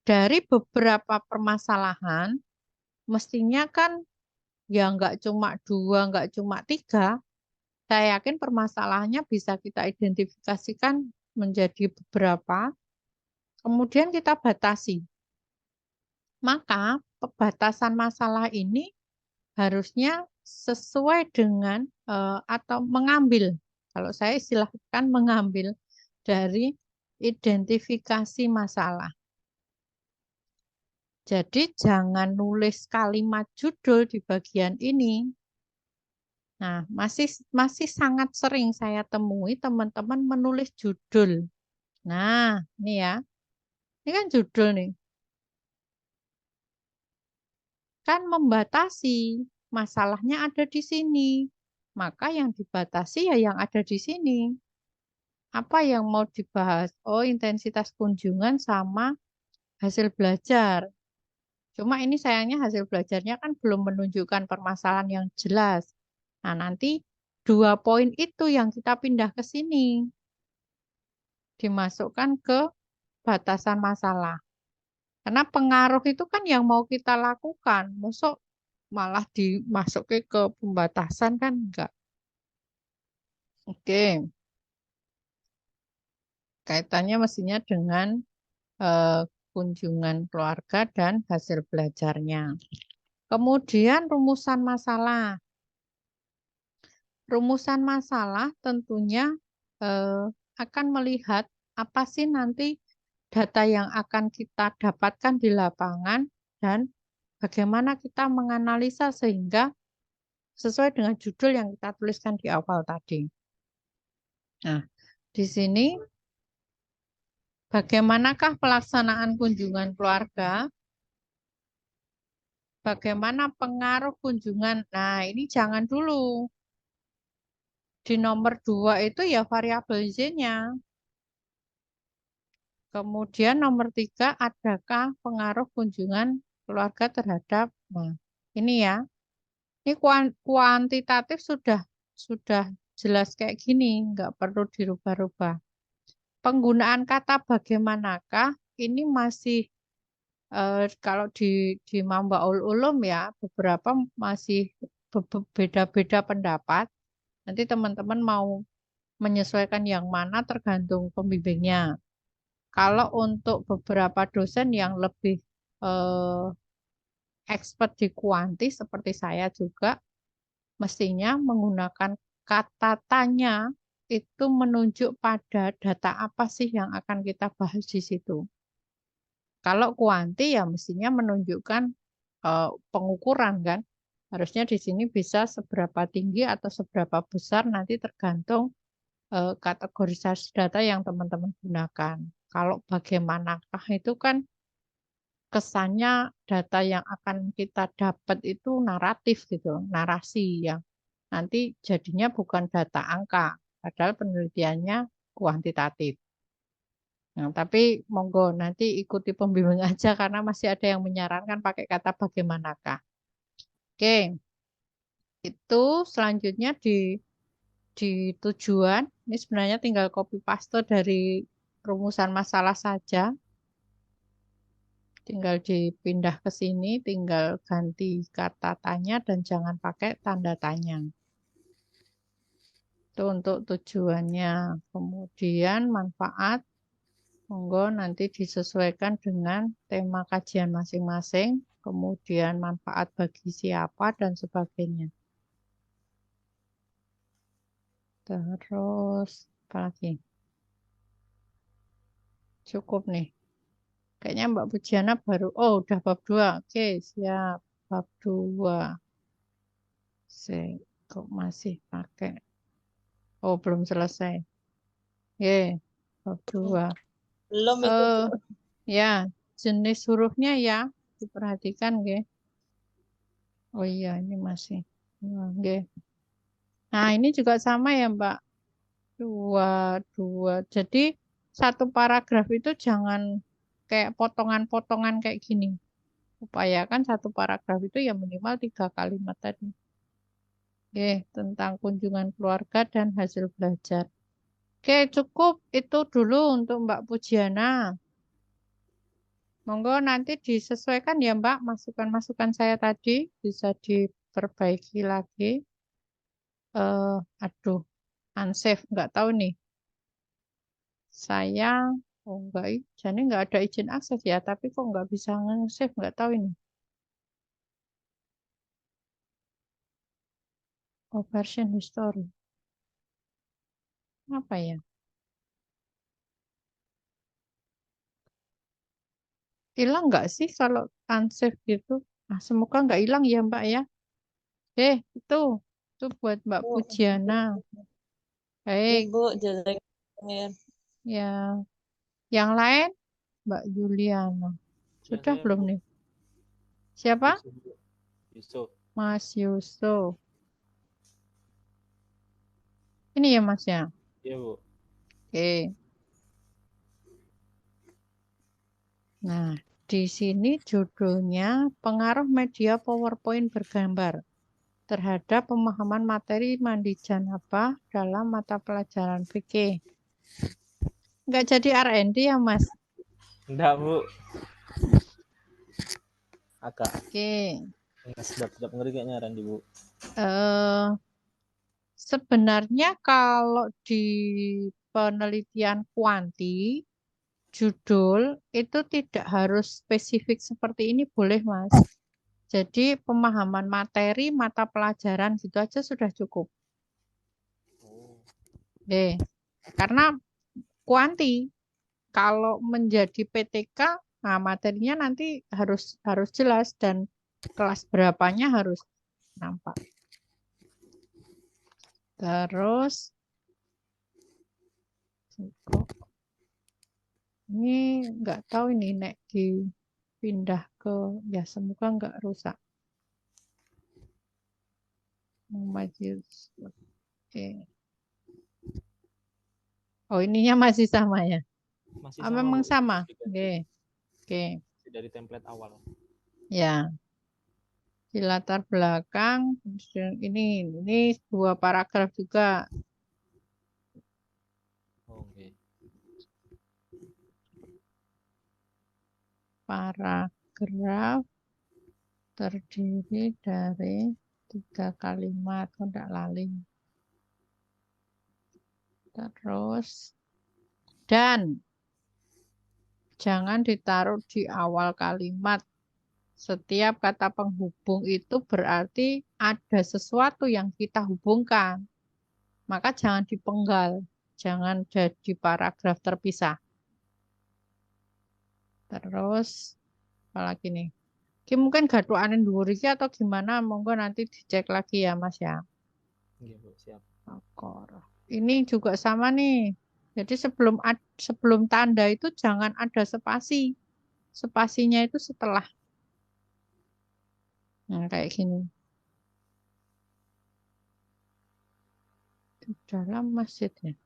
dari beberapa permasalahan, mestinya kan ya nggak cuma 2, nggak cuma 3. Saya yakin permasalahannya bisa kita identifikasikan menjadi beberapa, kemudian kita batasi. Maka pembatasan masalah ini harusnya sesuai dengan atau mengambil, kalau saya istilahkan mengambil dari identifikasi masalah. Jadi jangan nulis kalimat judul di bagian ini. Nah, masih sangat sering saya temui teman-teman menulis judul. Nah, ini ya. Ini kan judul nih. Kan membatasi masalahnya ada di sini. maka yang dibatasi ya yang ada di sini. Apa yang mau dibahas? Oh, intensitas kunjungan sama hasil belajar. Cuma ini sayangnya hasil belajarnya kan belum menunjukkan permasalahan yang jelas. Nah, nanti 2 poin itu yang kita pindah ke sini. Dimasukkan ke batasan masalah. Karena pengaruh itu kan yang mau kita lakukan. Masuk malah dimasukin ke pembatasan kan enggak. Oke. Kaitannya mestinya dengan kunjungan keluarga dan hasil belajarnya. Kemudian rumusan masalah. Rumusan masalah tentunya akan melihat apa sih nanti data yang akan kita dapatkan di lapangan dan bagaimana kita menganalisa sehingga sesuai dengan judul yang kita tuliskan di awal tadi. Nah, di sini bagaimanakah pelaksanaan kunjungan keluarga? Bagaimana pengaruh kunjungan? Nah, ini jangan dulu. Di nomor 2 itu ya variabel Z-nya. Kemudian nomor 3, adakah pengaruh kunjungan keluarga terhadap, nah ini ya, ini kuantitatif sudah jelas kayak gini, nggak perlu dirubah-rubah. Penggunaan kata bagaimanakah, ini masih, kalau di Mambaul Ulum ya, beberapa masih beda-beda pendapat. Nanti teman-teman mau menyesuaikan yang mana tergantung pembimbingnya. Kalau untuk beberapa dosen yang lebih expert di kuanti seperti saya juga, mestinya menggunakan kata tanya itu menunjuk pada data apa sih yang akan kita bahas di situ. Kalau kuanti ya mestinya menunjukkan pengukuran kan. Harusnya di sini bisa seberapa tinggi atau seberapa besar nanti tergantung kategorisasi data yang teman-teman gunakan. Kalau bagaimanakah itu kan kesannya data yang akan kita dapat itu naratif gitu, narasi yang nanti jadinya bukan data angka, padahal penelitiannya kuantitatif. Nah, tapi monggo nanti ikuti pembimbing aja karena masih ada yang menyarankan pakai kata bagaimanakah. Oke, itu selanjutnya di tujuan, ini sebenarnya tinggal copy paste dari rumusan masalah saja. Tinggal dipindah ke sini, tinggal ganti kata tanya dan jangan pakai tanda tanya. Itu untuk tujuannya. Kemudian manfaat, monggo nanti disesuaikan dengan tema kajian masing-masing. Kemudian manfaat bagi siapa dan sebagainya. Terus apa lagi? Cukup nih. Kayaknya Mbak Pujiana baru, oh udah bab 2. Oke, siap. Bab 2. Kok masih pakai? Oh, belum selesai. Ye, bab 2. Belum itu, Bu. Ya, jenis hurufnya ya, diperhatikan, nggih. Oh iya, ini masih. Nggih. Nah, ini juga sama ya, Mbak. 2. Jadi, satu paragraf itu jangan kayak potongan-potongan kayak gini. Upayakan satu paragraf itu ya minimal 3 kalimat tadi. Oke, tentang kunjungan keluarga dan hasil belajar. Oke, cukup itu dulu untuk Mbak Pujiana. Monggo nanti disesuaikan ya Mbak, masukan-masukan saya tadi bisa diperbaiki lagi. Aduh, unsafe, nggak tahu nih. Saya, oh enggak, jadi nggak ada izin akses ya, tapi kok nggak bisa nge-save, nggak tahu ini. Oh, version history. Apa ya? Hilang nggak sih kalau unsafe gitu? Nah, semoga nggak hilang ya Mbak ya. Itu buat Mbak Bu, Pujiana. Baik, Ibu jazakallah. ya. Yang lain, Mbak Juliana. Sudah saya, belum Bu. nih? Siapa? Yusuf. Mas Yusuf. Ini ya Mas ya. Iya, Bu. Oke. Nah, di sini judulnya pengaruh media PowerPoint bergambar terhadap pemahaman materi mandi janabah dalam mata pelajaran fikih. Nggak jadi R&D ya Mas? Enggak, Bu. Agak Oke. sedap-sedap ngeri kayaknya Randy, Bu. Eh, sebenarnya kalau di penelitian kuanti, judul itu tidak harus spesifik seperti ini, boleh Mas. Jadi pemahaman materi mata pelajaran gitu aja sudah cukup. Oke. Karena kuanti kalau menjadi PTK, nah materinya nanti harus jelas dan kelas berapanya harus nampak. Terus ini nggak tahu ini nek dipindah ke ya semoga nggak rusak. Majlis. Oke. Oh ininya masih sama ya? Masih Ah, sama, memang Bu. sama. Diganti. Oke. Oke. Masih dari template awal. Ya. Di latar belakang ini dua paragraf juga. Oke. Paragraf terdiri dari 3 kalimat, kok enggak lali. Terus dan jangan ditaruh di awal kalimat. Setiap kata penghubung itu berarti ada sesuatu yang kita hubungkan. Maka jangan dipenggal, jangan jadi paragraf terpisah. Terus apalagi nih? Ki mungkin gaduanin dhuwur iki atau gimana? Monggo nanti dicek lagi ya Mas ya. Iya, Bu, siap. Ini juga sama nih. Jadi sebelum tanda itu jangan ada spasi. Spasinya itu setelah. Nah, kayak gini. Di dalam masjid ya.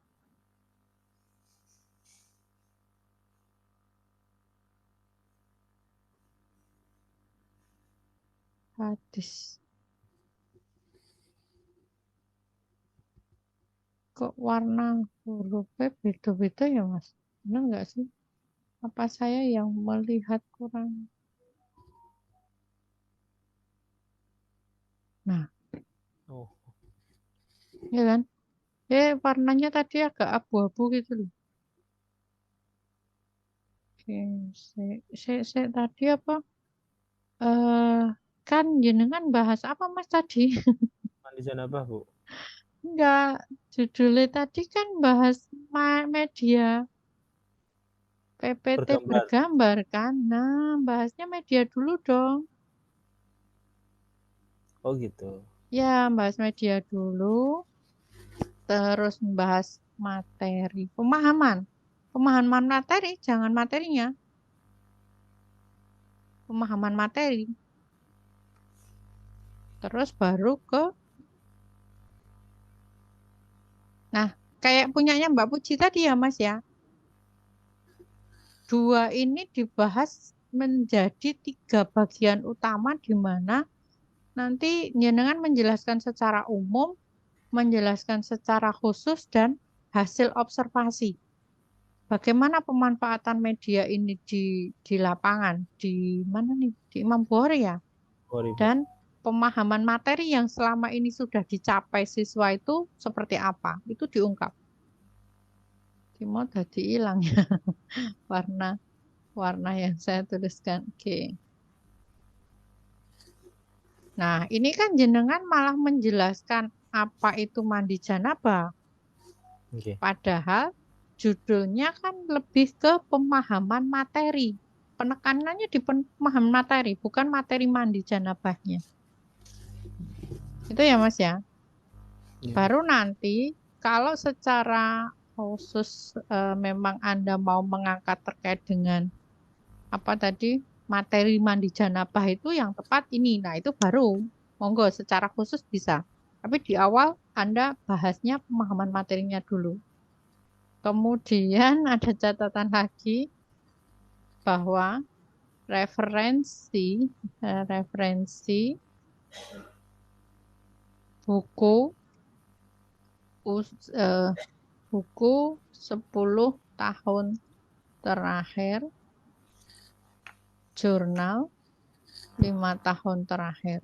Hadis. Kok warna hurufnya beda-beda ya Mas? Benar nggak sih? Apa saya yang melihat kurang? Nah, Oh, ya kan? Warnanya tadi agak abu-abu gitu loh. Oke, saya tadi apa? Kan jenengan bahas apa Mas tadi? mandi janabah, Bu. Enggak, judulnya tadi kan bahas media PPT Bergambar. bergambar kan. Nah, bahasnya media dulu dong. Oh, gitu. Ya, bahas media dulu, terus membahas materi, pemahaman. Pemahaman materi, jangan materinya. Pemahaman materi. Terus baru ke Nah, kayak punyanya Mbak Puji tadi ya, Mas ya. Dua ini dibahas menjadi 3 bagian utama di mana nanti jenengan menjelaskan secara umum, menjelaskan secara khusus dan hasil observasi. Bagaimana pemanfaatan media ini di lapangan, di mana nih? Di Imam Bukhari ya. Sorry, Bu. Dan pemahaman materi yang selama ini sudah dicapai siswa itu seperti apa? Itu diungkap. Mau tadi hilang ya warna yang saya tuliskan. Oke. Nah, ini kan jenengan malah menjelaskan apa itu mandi janabah. Oke. Padahal judulnya kan lebih ke pemahaman materi. Penekanannya di pemahaman materi, bukan materi mandi janabahnya. Itu ya Mas ya. Iya. Baru nanti kalau secara khusus memang Anda mau mengangkat terkait dengan apa tadi materi mandi janabah itu yang tepat ini. Nah, itu baru monggo secara khusus bisa. Tapi di awal Anda bahasnya pemahaman materinya dulu. Kemudian ada catatan lagi bahwa referensi buku buku 10 tahun terakhir, jurnal 5 tahun terakhir.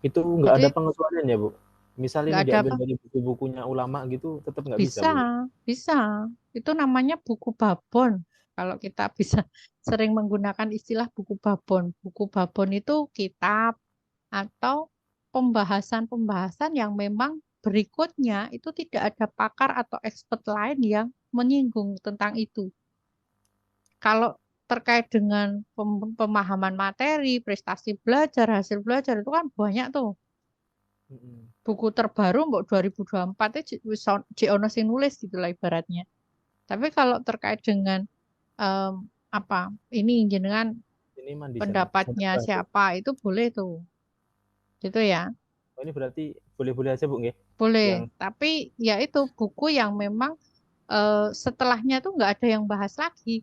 Itu nggak ada Jadi pengecualian ya, Bu? Misal ini nggak ada diambil apa? dari buku-bukunya ulama gitu, tetap nggak bisa, Bisa, Bu? bisa. Itu namanya buku babon. Kalau kita bisa sering menggunakan istilah buku babon. Buku babon itu kitab atau pembahasan-pembahasan yang memang berikutnya itu tidak ada pakar atau expert lain yang menyinggung tentang itu. Kalau terkait dengan pemahaman materi, prestasi belajar, hasil belajar itu kan banyak tuh. Buku terbaru mbok 2024 itu ono sing nulis gitu lah ibaratnya. Tapi kalau terkait dengan apa ini jenengan Ini mandi pendapatnya janabah, Bu. siapa itu boleh tuh. Gitu ya. Oh, ini berarti boleh-boleh aja, Bu, nggih? Boleh. Yang Tapi ya itu buku yang memang setelahnya tuh nggak ada yang bahas lagi.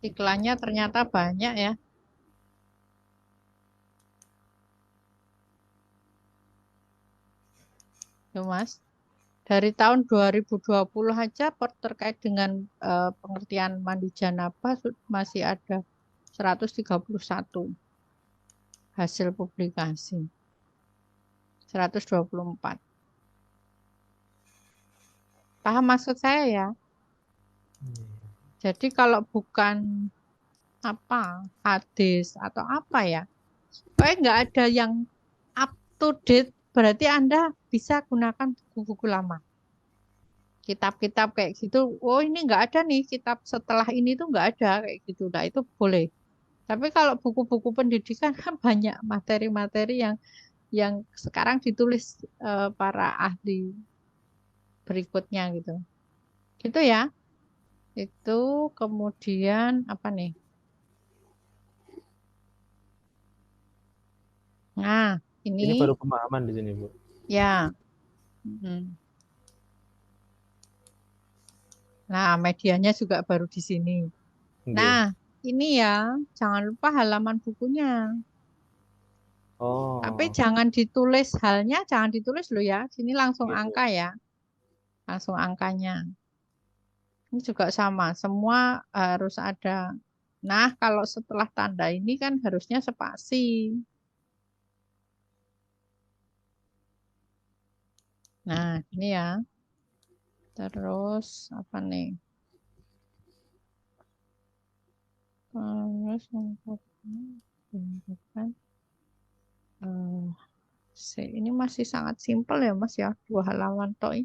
Iklannya ternyata banyak ya. Tuh, Mas. Dari tahun 2020 aja terkait dengan pengertian mandi janabah masih ada 131 hasil publikasi. 124. Paham maksud saya ya? Jadi kalau bukan apa hadis atau apa ya, kayak nggak ada yang up to date, berarti Anda bisa gunakan buku-buku lama. Kitab-kitab kayak gitu, oh ini nggak ada nih, kitab setelah ini tuh nggak ada kayak gitu. Nah itu boleh. Tapi kalau buku-buku pendidikan kan banyak materi-materi yang sekarang ditulis para ahli berikutnya gitu. Gitu ya. Itu kemudian apa nih? Nah, ini ini baru pemahaman di sini, Bu. ya. Mm. Nah, medianya juga baru di sini. Nggih. Nah, ini ya, jangan lupa halaman bukunya. Tapi Oh, jangan ditulis halnya, jangan ditulis loh ya. Sini langsung nggih, Bu. angka ya. Langsung angkanya. Ini juga sama, semua harus ada. Nah, kalau setelah tanda ini kan harusnya spasi. Nah, ini ya. Terus apa nih? Terus ini masih sangat simpel ya Mas ya, 2 halaman toh.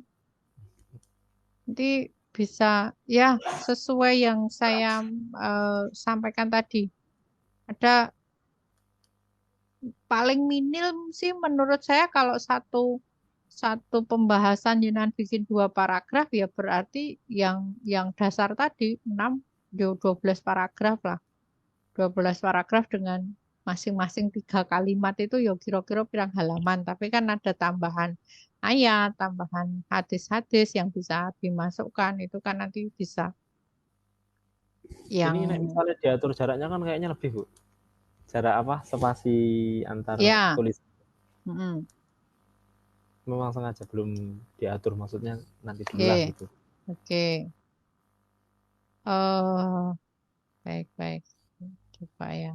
Nanti bisa ya sesuai yang saya sampaikan tadi. Ada paling minim sih menurut saya kalau satu pembahasan jenengan bikin 2 paragraf ya berarti yang dasar tadi 6 12 paragraf lah. 12 paragraf dengan masing-masing 3 kalimat itu ya kira-kira pirang halaman. Tapi kan ada tambahan ayat, tambahan hadis-hadis yang bisa dimasukkan. Itu kan nanti bisa yang Ini nek misalnya diatur jaraknya kan kayaknya lebih, Bu. Jarak apa? Spasi antar ya. tulis. Mm-mm. Memang sengaja belum diatur, maksudnya nanti diulang Oke, gitu. oke. Eh, baik-baik. Coba ya.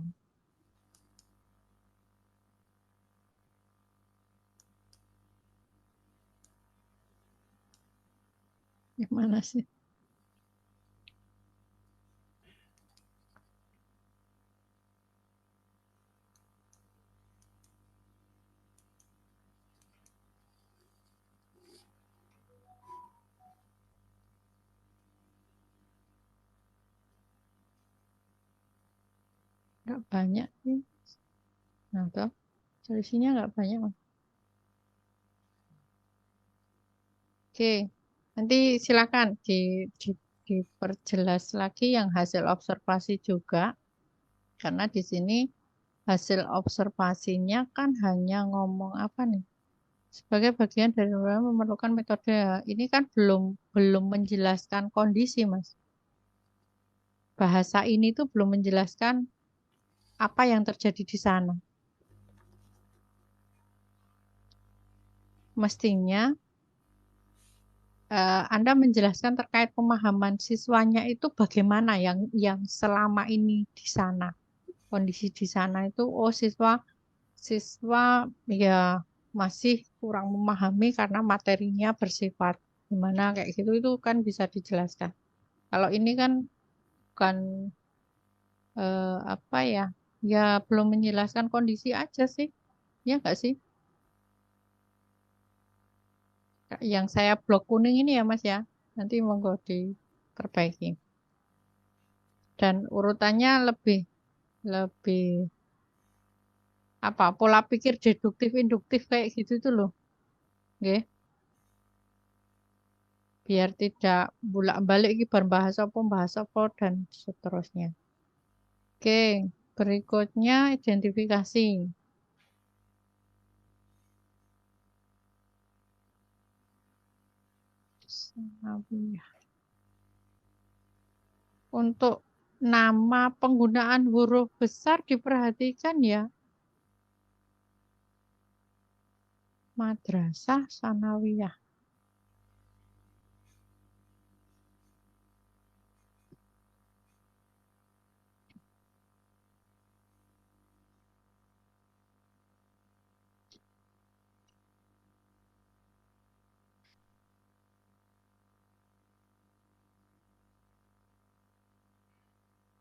Gimana sih? Nggak banyak sih. Nah, toh solusinya nggak banyak, Mas. Oke, nanti silakan diperjelas lagi yang hasil observasi juga, karena di sini hasil observasinya kan hanya ngomong apa nih? Sebagai bagian dari memerlukan metode. Ini kan belum menjelaskan kondisi, Mas. Bahasa ini tuh belum menjelaskan apa yang terjadi di sana. Mestinya Anda menjelaskan terkait pemahaman siswanya itu bagaimana yang selama ini di sana. Kondisi di sana itu, oh siswa ya masih kurang memahami karena materinya bersifat gimana kayak gitu, itu kan bisa dijelaskan. Kalau ini kan bukan apa ya, ya belum menjelaskan kondisi aja sih, ya nggak sih? Yang saya blok kuning ini ya Mas ya, nanti monggo diperbaiki. Dan urutannya lebih apa, pola pikir deduktif induktif kayak gitu itu loh. Oke. Biar tidak bolak-balik iki bahas apa dan seterusnya. Oke, berikutnya identifikasi. Untuk nama penggunaan huruf besar diperhatikan ya. Madrasah Sanawiyah.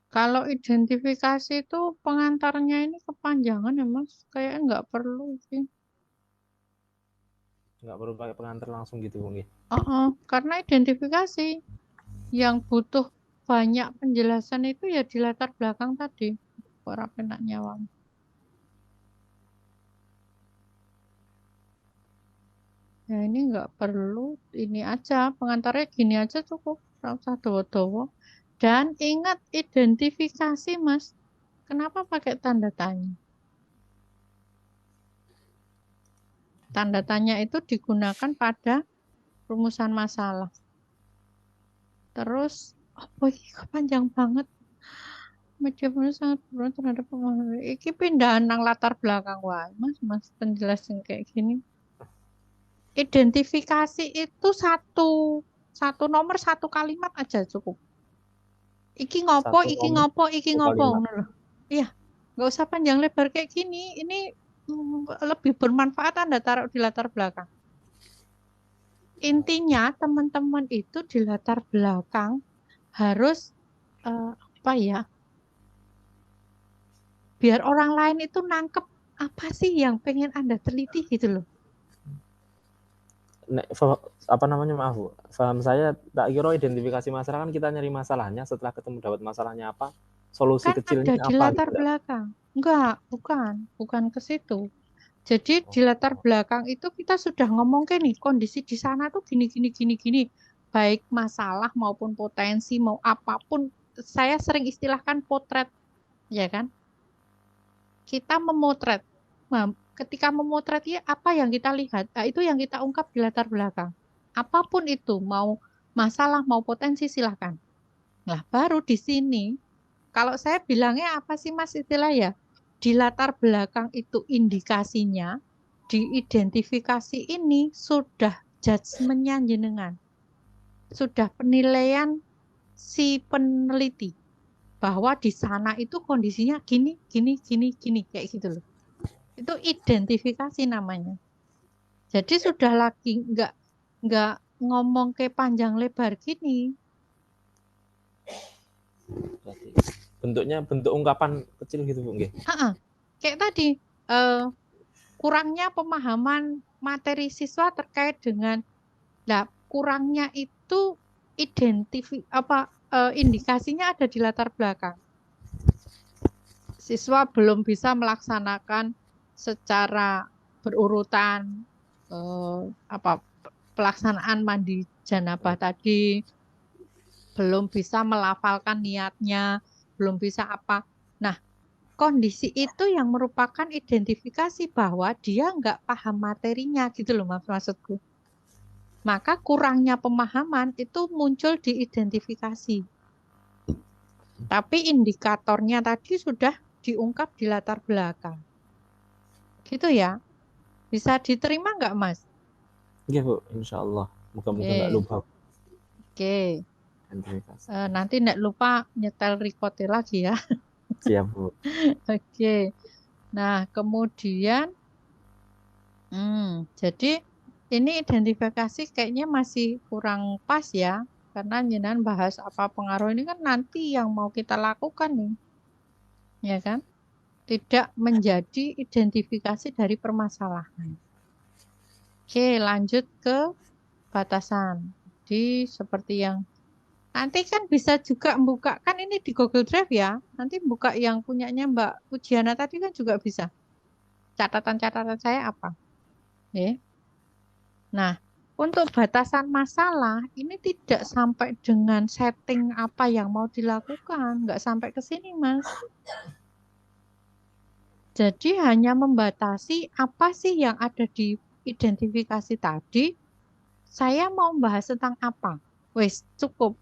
Kalau identifikasi itu pengantarnya ini kepanjangan ya Mas. Kayaknya nggak perlu sih. Nggak perlu pakai pengantar langsung gitu, Bung. Karena identifikasi yang butuh banyak penjelasan itu ya di latar belakang tadi. Orang penak nyawang. Ya ini nggak perlu, ini aja pengantarnya gini aja cukup, nggak usah dowo-dowo. Dan ingat identifikasi Mas, kenapa pakai tanda tanya? Tanda tanya itu digunakan pada rumusan masalah. Terus, oh ini panjang banget. Media sangat berperan terhadap pemahaman. Iki pindahan nang latar belakang wae, Mas penjelasan kayak gini. Identifikasi itu satu nomor satu kalimat aja cukup. Iki ngopo, Satu iki nomor, ngopo, iki satu ngopo, kalimat. ngono loh. Iya, nggak usah panjang lebar kayak gini. Ini lebih bermanfaat Anda taruh di latar belakang. Intinya teman-teman itu di latar belakang harus apa ya? Biar orang lain itu nangkep apa sih yang pengen Anda teliti gitu loh. Apa namanya, maaf Bu, paham saya tak kira identifikasi masalah kan kita nyari masalahnya, setelah ketemu dapat masalahnya apa, solusi Kan kecilnya ada di apa latar gitu. belakang. Enggak, bukan ke situ. Jadi di latar belakang itu kita sudah ngomong ke nih kondisi di sana tuh gini. Baik masalah maupun potensi mau apapun, saya sering istilahkan potret, ya kan? Kita memotret. Nah, ketika memotret ya apa yang kita lihat, nah, itu yang kita ungkap di latar belakang. Apapun itu, mau masalah mau potensi silahkan. Nah, baru di sini kalau saya bilangnya apa sih Mas istilah ya? Di latar belakang itu indikasinya, diidentifikasi ini sudah judgementnya jenengan. Sudah penilaian si peneliti. Bahwa di sana itu kondisinya gini, kayak gitu loh. Itu identifikasi namanya. Jadi sudah lagi nggak ngomong ke panjang lebar gini. Bentuknya bentuk ungkapan kecil gitu Bu. Kayak tadi kurangnya pemahaman materi siswa terkait dengan kurangnya itu indikasinya ada di latar belakang. Siswa belum bisa melaksanakan secara berurutan pelaksanaan mandi janabah tadi, belum bisa melafalkan niatnya, belum bisa apa. Nah, kondisi itu yang merupakan identifikasi bahwa dia nggak paham materinya gitu loh maksudku. Maka kurangnya pemahaman itu muncul di identifikasi. Tapi indikatornya tadi sudah diungkap di latar belakang. Gitu ya. Bisa diterima nggak, Mas? Iya Bu, insya Allah. Moga-moga nggak Oke. lupa Oke. identifikasi. Nanti nggak lupa nyetel record lagi ya. Siap Bu. Oke. Nah, kemudian jadi ini identifikasi kayaknya masih kurang pas ya. Karena jenengan bahas apa pengaruh ini kan nanti yang mau kita lakukan nih. Ya kan? Tidak menjadi identifikasi dari permasalahan. Oke, lanjut ke batasan. Jadi seperti yang nanti kan bisa juga membuka, kan ini di Google Drive ya. Nanti buka yang punyanya Mbak Pujiana tadi kan juga bisa. Catatan-catatan saya apa? Ya. Nah, untuk batasan masalah ini tidak sampai dengan setting apa yang mau dilakukan, nggak sampai ke sini, Mas. Jadi hanya membatasi apa sih yang ada di identifikasi tadi. Saya mau membahas tentang apa? Wes, cukup.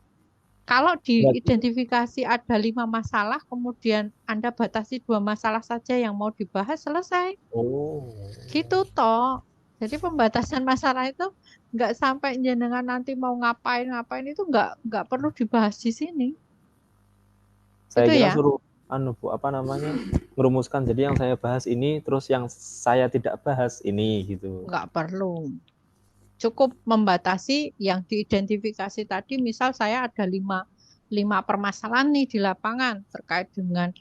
Kalau di Berarti identifikasi ada 5 masalah, kemudian Anda batasi 2 masalah saja yang mau dibahas, selesai. oh. Gitu toh. Jadi pembatasan masalah itu nggak sampai jenengan nanti mau ngapain itu nggak perlu dibahas di sini. Saya Itu kira ya. suruh Bu, apa namanya? Merumuskan. Jadi yang saya bahas ini, terus yang saya tidak bahas ini gitu. Nggak perlu. Cukup membatasi yang diidentifikasi tadi. Misal saya ada 5 permasalahan nih di lapangan terkait dengan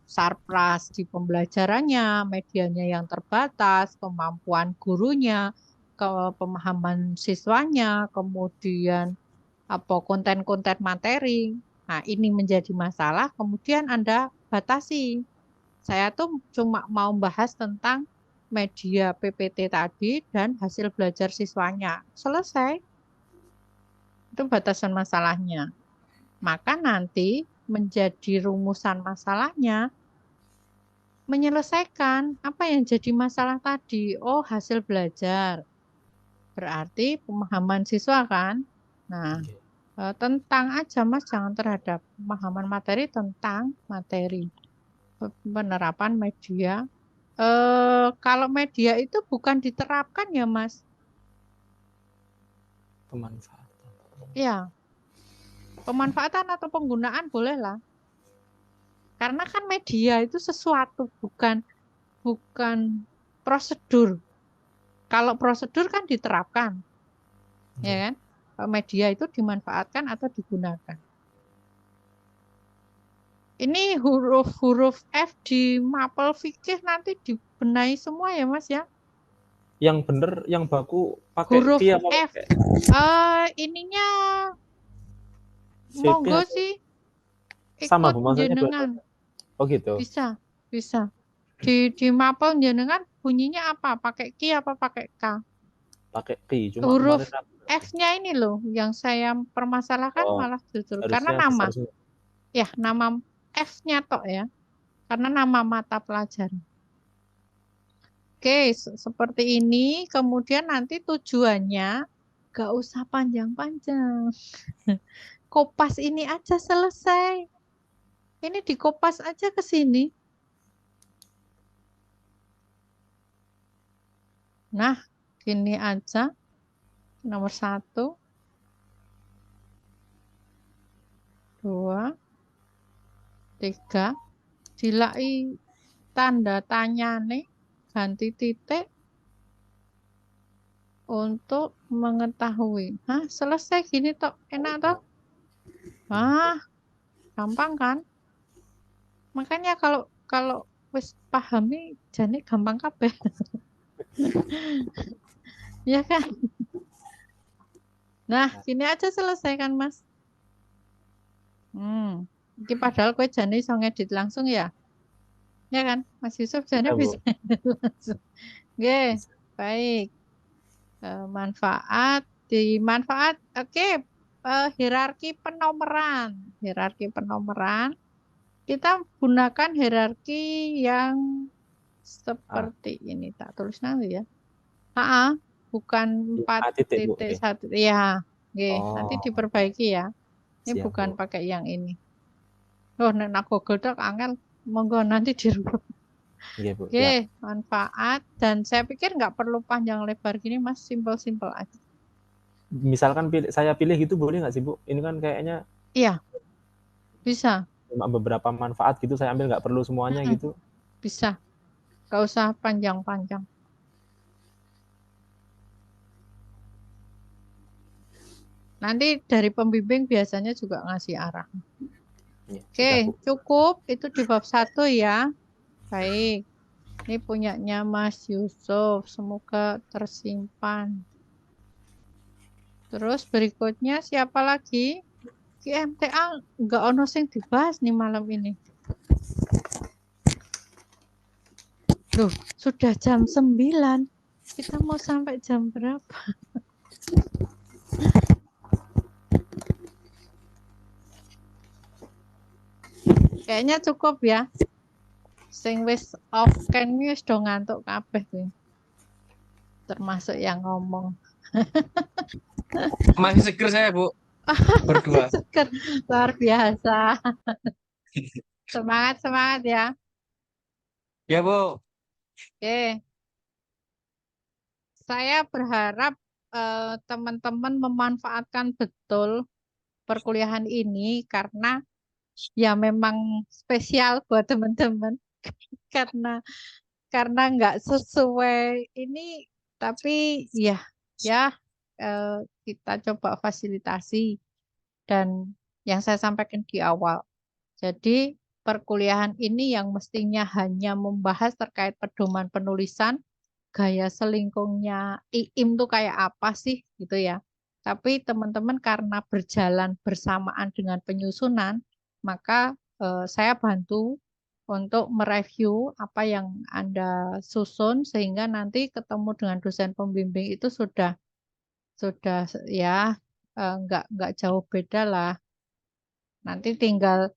sarpras di pembelajarannya, medianya yang terbatas, kemampuan gurunya, pemahaman siswanya, kemudian apa konten-konten materi. Nah, ini menjadi masalah, kemudian Anda batasi. Saya tuh cuma mau bahas tentang media PPT tadi dan hasil belajar siswanya. Selesai. Itu batasan masalahnya. Maka nanti menjadi rumusan masalahnya menyelesaikan apa yang jadi masalah tadi. Oh, hasil belajar. Berarti pemahaman siswa kan? Nah, tentang aja Mas, jangan terhadap pemahaman materi tentang materi. Penerapan media. Kalau media itu bukan diterapkan ya Mas? Pemanfaatan. Ya, pemanfaatan atau penggunaan bolehlah. Karena kan media itu sesuatu, bukan prosedur. Kalau prosedur kan diterapkan, ya kan? Media itu dimanfaatkan atau digunakan. Ini huruf-huruf F di mapel fikih nanti dibenahi semua ya Mas ya? Yang bener, yang baku pakai Huruf Q apa F. pakai Ininya VP monggo atau sih sama ikut Bu, maksudnya jenengan. Oh gitu. Bisa. Di mapel jenengan bunyinya apa? Pakai Q apa pakai K? Pakai Q. Cuma Huruf kemarin F-nya ini loh yang saya permasalahkan malah justru karena harusnya nama. besar semua. Ya, nama F-nya tok ya. Karena nama mata pelajaran. Oke, seperti ini. Kemudian nanti tujuannya gak usah panjang-panjang. Kopas ini aja selesai. Ini dikopas aja ke sini. Nah, gini aja. Nomor 1. 2. 3. Dilai tanda tanya nih. Ganti titik. Untuk mengetahui. Hah, selesai gini toh. Enak toh? Wah, gampang kan? Makanya kalau wis pahami jane gampang kabeh. Ya kan? Nah, gini aja selesai kan, Mas? Ini padahal kowe jane iso ngedit langsung ya. Ya kan? Mas Yusuf jane Bisa, Bu. bisa ngedit langsung. Oke, baik. Manfaat, dimanfaat. Oke. hierarki penomoran. Hierarki penomoran. Kita gunakan hierarki yang seperti ini. Tak tulis nanti ya. Bukan A titik, Bu. 4.1. Ya, nanti Oh, diperbaiki ya. Ini siap, bukan Bu. pakai yang ini. Oh, nek nak Google Doc angel, monggo nanti dirubah. Iya, Bu. Siap. Manfaat. Dan saya pikir nggak perlu panjang lebar gini, Mas. Simpel-simpel aja. Misalkan saya pilih gitu boleh nggak sih, Bu? Ini kan kayaknya Iya, bisa. cuma beberapa manfaat gitu saya ambil, nggak perlu semuanya gitu. Bisa. Nggak usah panjang-panjang. Nanti dari pembimbing biasanya juga ngasih arah. Ya, Oke, sudah, Bu. cukup. Itu di bab 1 ya. Baik. Ini punyanya Mas Yusuf. Semoga tersimpan. Terus berikutnya siapa lagi? MTA nggak ono sing dibahas nih malam ini. Loh, sudah jam 9. Kita mau sampai jam berapa? Kayaknya cukup ya. Sing wis off cam wis do ngantuk kabeh kuwi. Termasuk yang ngomong. Masih seger saya, Bu. Berdua. Seger. Luar biasa. Semangat ya. Ya, Bu. Oke. Saya berharap teman-teman memanfaatkan betul perkuliahan ini karena ya memang spesial buat teman-teman karena nggak sesuai ini, tapi ya kita coba fasilitasi dan yang saya sampaikan di awal. Jadi perkuliahan ini yang mestinya hanya membahas terkait pedoman penulisan, gaya selingkungnya IIM tuh kayak apa sih gitu ya. Tapi teman-teman karena berjalan bersamaan dengan penyusunan, maka saya bantu untuk mereview apa yang Anda susun sehingga nanti ketemu dengan dosen pembimbing itu sudah ya nggak jauh beda lah. Nanti tinggal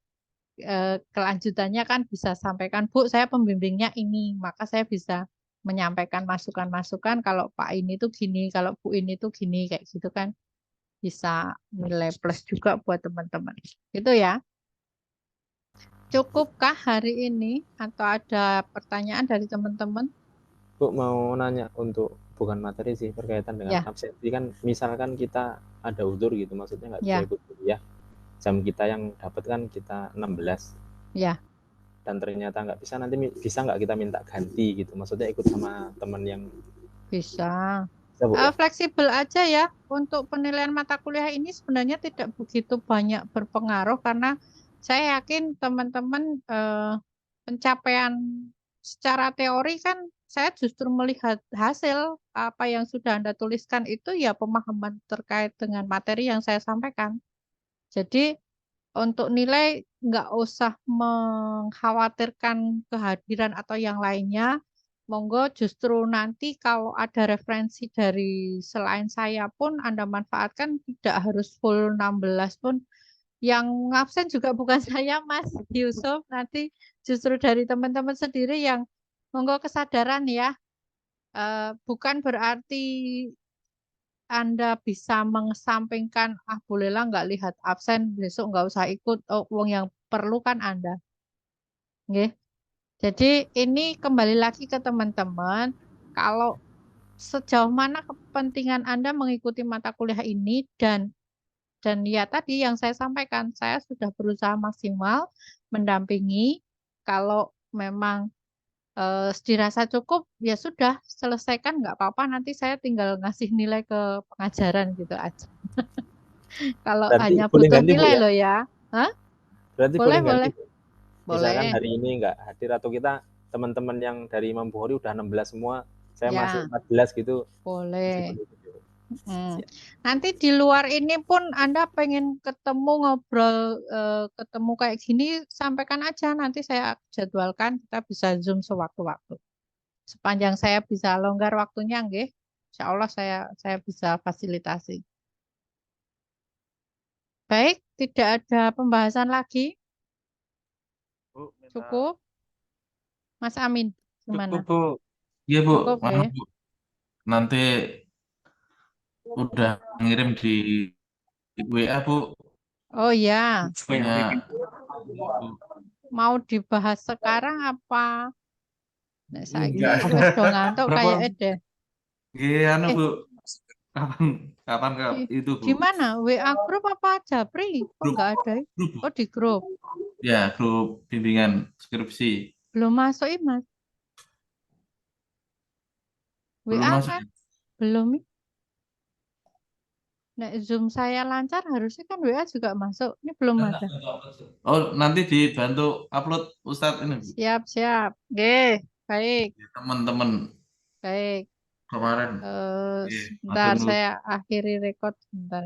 kelanjutannya kan bisa sampaikan, Bu, saya pembimbingnya ini, maka saya bisa menyampaikan masukan-masukan kalau Pak ini tuh gini, kalau Bu ini tuh gini, kayak gitu kan bisa nilai plus juga buat teman-teman. Gitu ya. Cukupkah hari ini atau ada pertanyaan dari teman-teman? Bu, mau nanya untuk bukan materi sih, berkaitan dengan Ya. absensi kan, misalkan kita ada udur gitu, maksudnya nggak bisa Ya. ikut kuliah, jam kita yang dapat kan kita 16. Ya. Dan ternyata nggak bisa, nanti bisa nggak kita minta ganti gitu, maksudnya ikut sama teman yang Bisa. bisa, Bu, ya? Fleksibel aja ya. Untuk penilaian mata kuliah ini sebenarnya tidak begitu banyak berpengaruh karena saya yakin teman-teman pencapaian secara teori kan saya justru melihat hasil apa yang sudah Anda tuliskan itu ya pemahaman terkait dengan materi yang saya sampaikan. Jadi untuk nilai nggak usah mengkhawatirkan kehadiran atau yang lainnya. Monggo justru nanti kalau ada referensi dari selain saya pun Anda manfaatkan, tidak harus full 16 pun. Yang absen juga bukan saya, Mas Yusuf. Nanti justru dari teman-teman sendiri yang monggo kesadaran ya. Bukan berarti Anda bisa mengesampingkan, bolehlah nggak lihat absen, besok nggak usah ikut. Oh, uang yang perlu kan Anda. Nggih. Jadi ini kembali lagi ke teman-teman, kalau sejauh mana kepentingan Anda mengikuti mata kuliah ini dan ya tadi yang saya sampaikan, saya sudah berusaha maksimal mendampingi. Kalau memang dirasa cukup, ya sudah selesaikan nggak apa-apa. Nanti saya tinggal ngasih nilai ke pengajaran gitu aja. Kalau Berarti hanya boleh butuh ganti, Bu, nilai ya? loh ya. Hah? Berarti Boleh, boleh ganti, boleh. Bu. Misalkan Boleh. hari ini nggak hadir atau kita teman-teman yang dari Imam Bukhari udah 16 semua, saya Ya. masih 14 gitu. Boleh. Siap. Nanti di luar ini pun Anda pengen ketemu ngobrol, ketemu kayak gini, sampaikan aja. Nanti saya jadwalkan, kita bisa Zoom sewaktu-waktu. Sepanjang saya bisa longgar waktunya, nggih. Insya Allah saya bisa fasilitasi. Baik, tidak ada pembahasan lagi. Bu, minta Cukup, Mas Amin. cukup, Gimana? Bu. Iya, Bu. Cukup Mana, ya? Bu? Nanti udah ngirim di WA, Bu. Oh ya, Banyak, Bu. mau dibahas sekarang apa? Nek saiki Enggak. wis do ngantuk Berapa? kayaknya deh. Iya, Eh, Bu. Kapan itu, Bu? Di mana? WA grup apa Japri? Kok Grup, nggak ada? grup, Bu. Oh, di grup. Ya, grup bimbingan skripsi. Belum masuk, Mas. Belum WA masuk. kan? Belum. Nek Zoom saya lancar, harusnya kan WA juga masuk. Ini belum ada. Oh, nanti dibantu upload Ustadz ini, Bu. Siap, siap. Oke, baik, Teman-teman baik. kemarin. Iya, Sebentar, matur nuwun. saya akhiri record sebentar.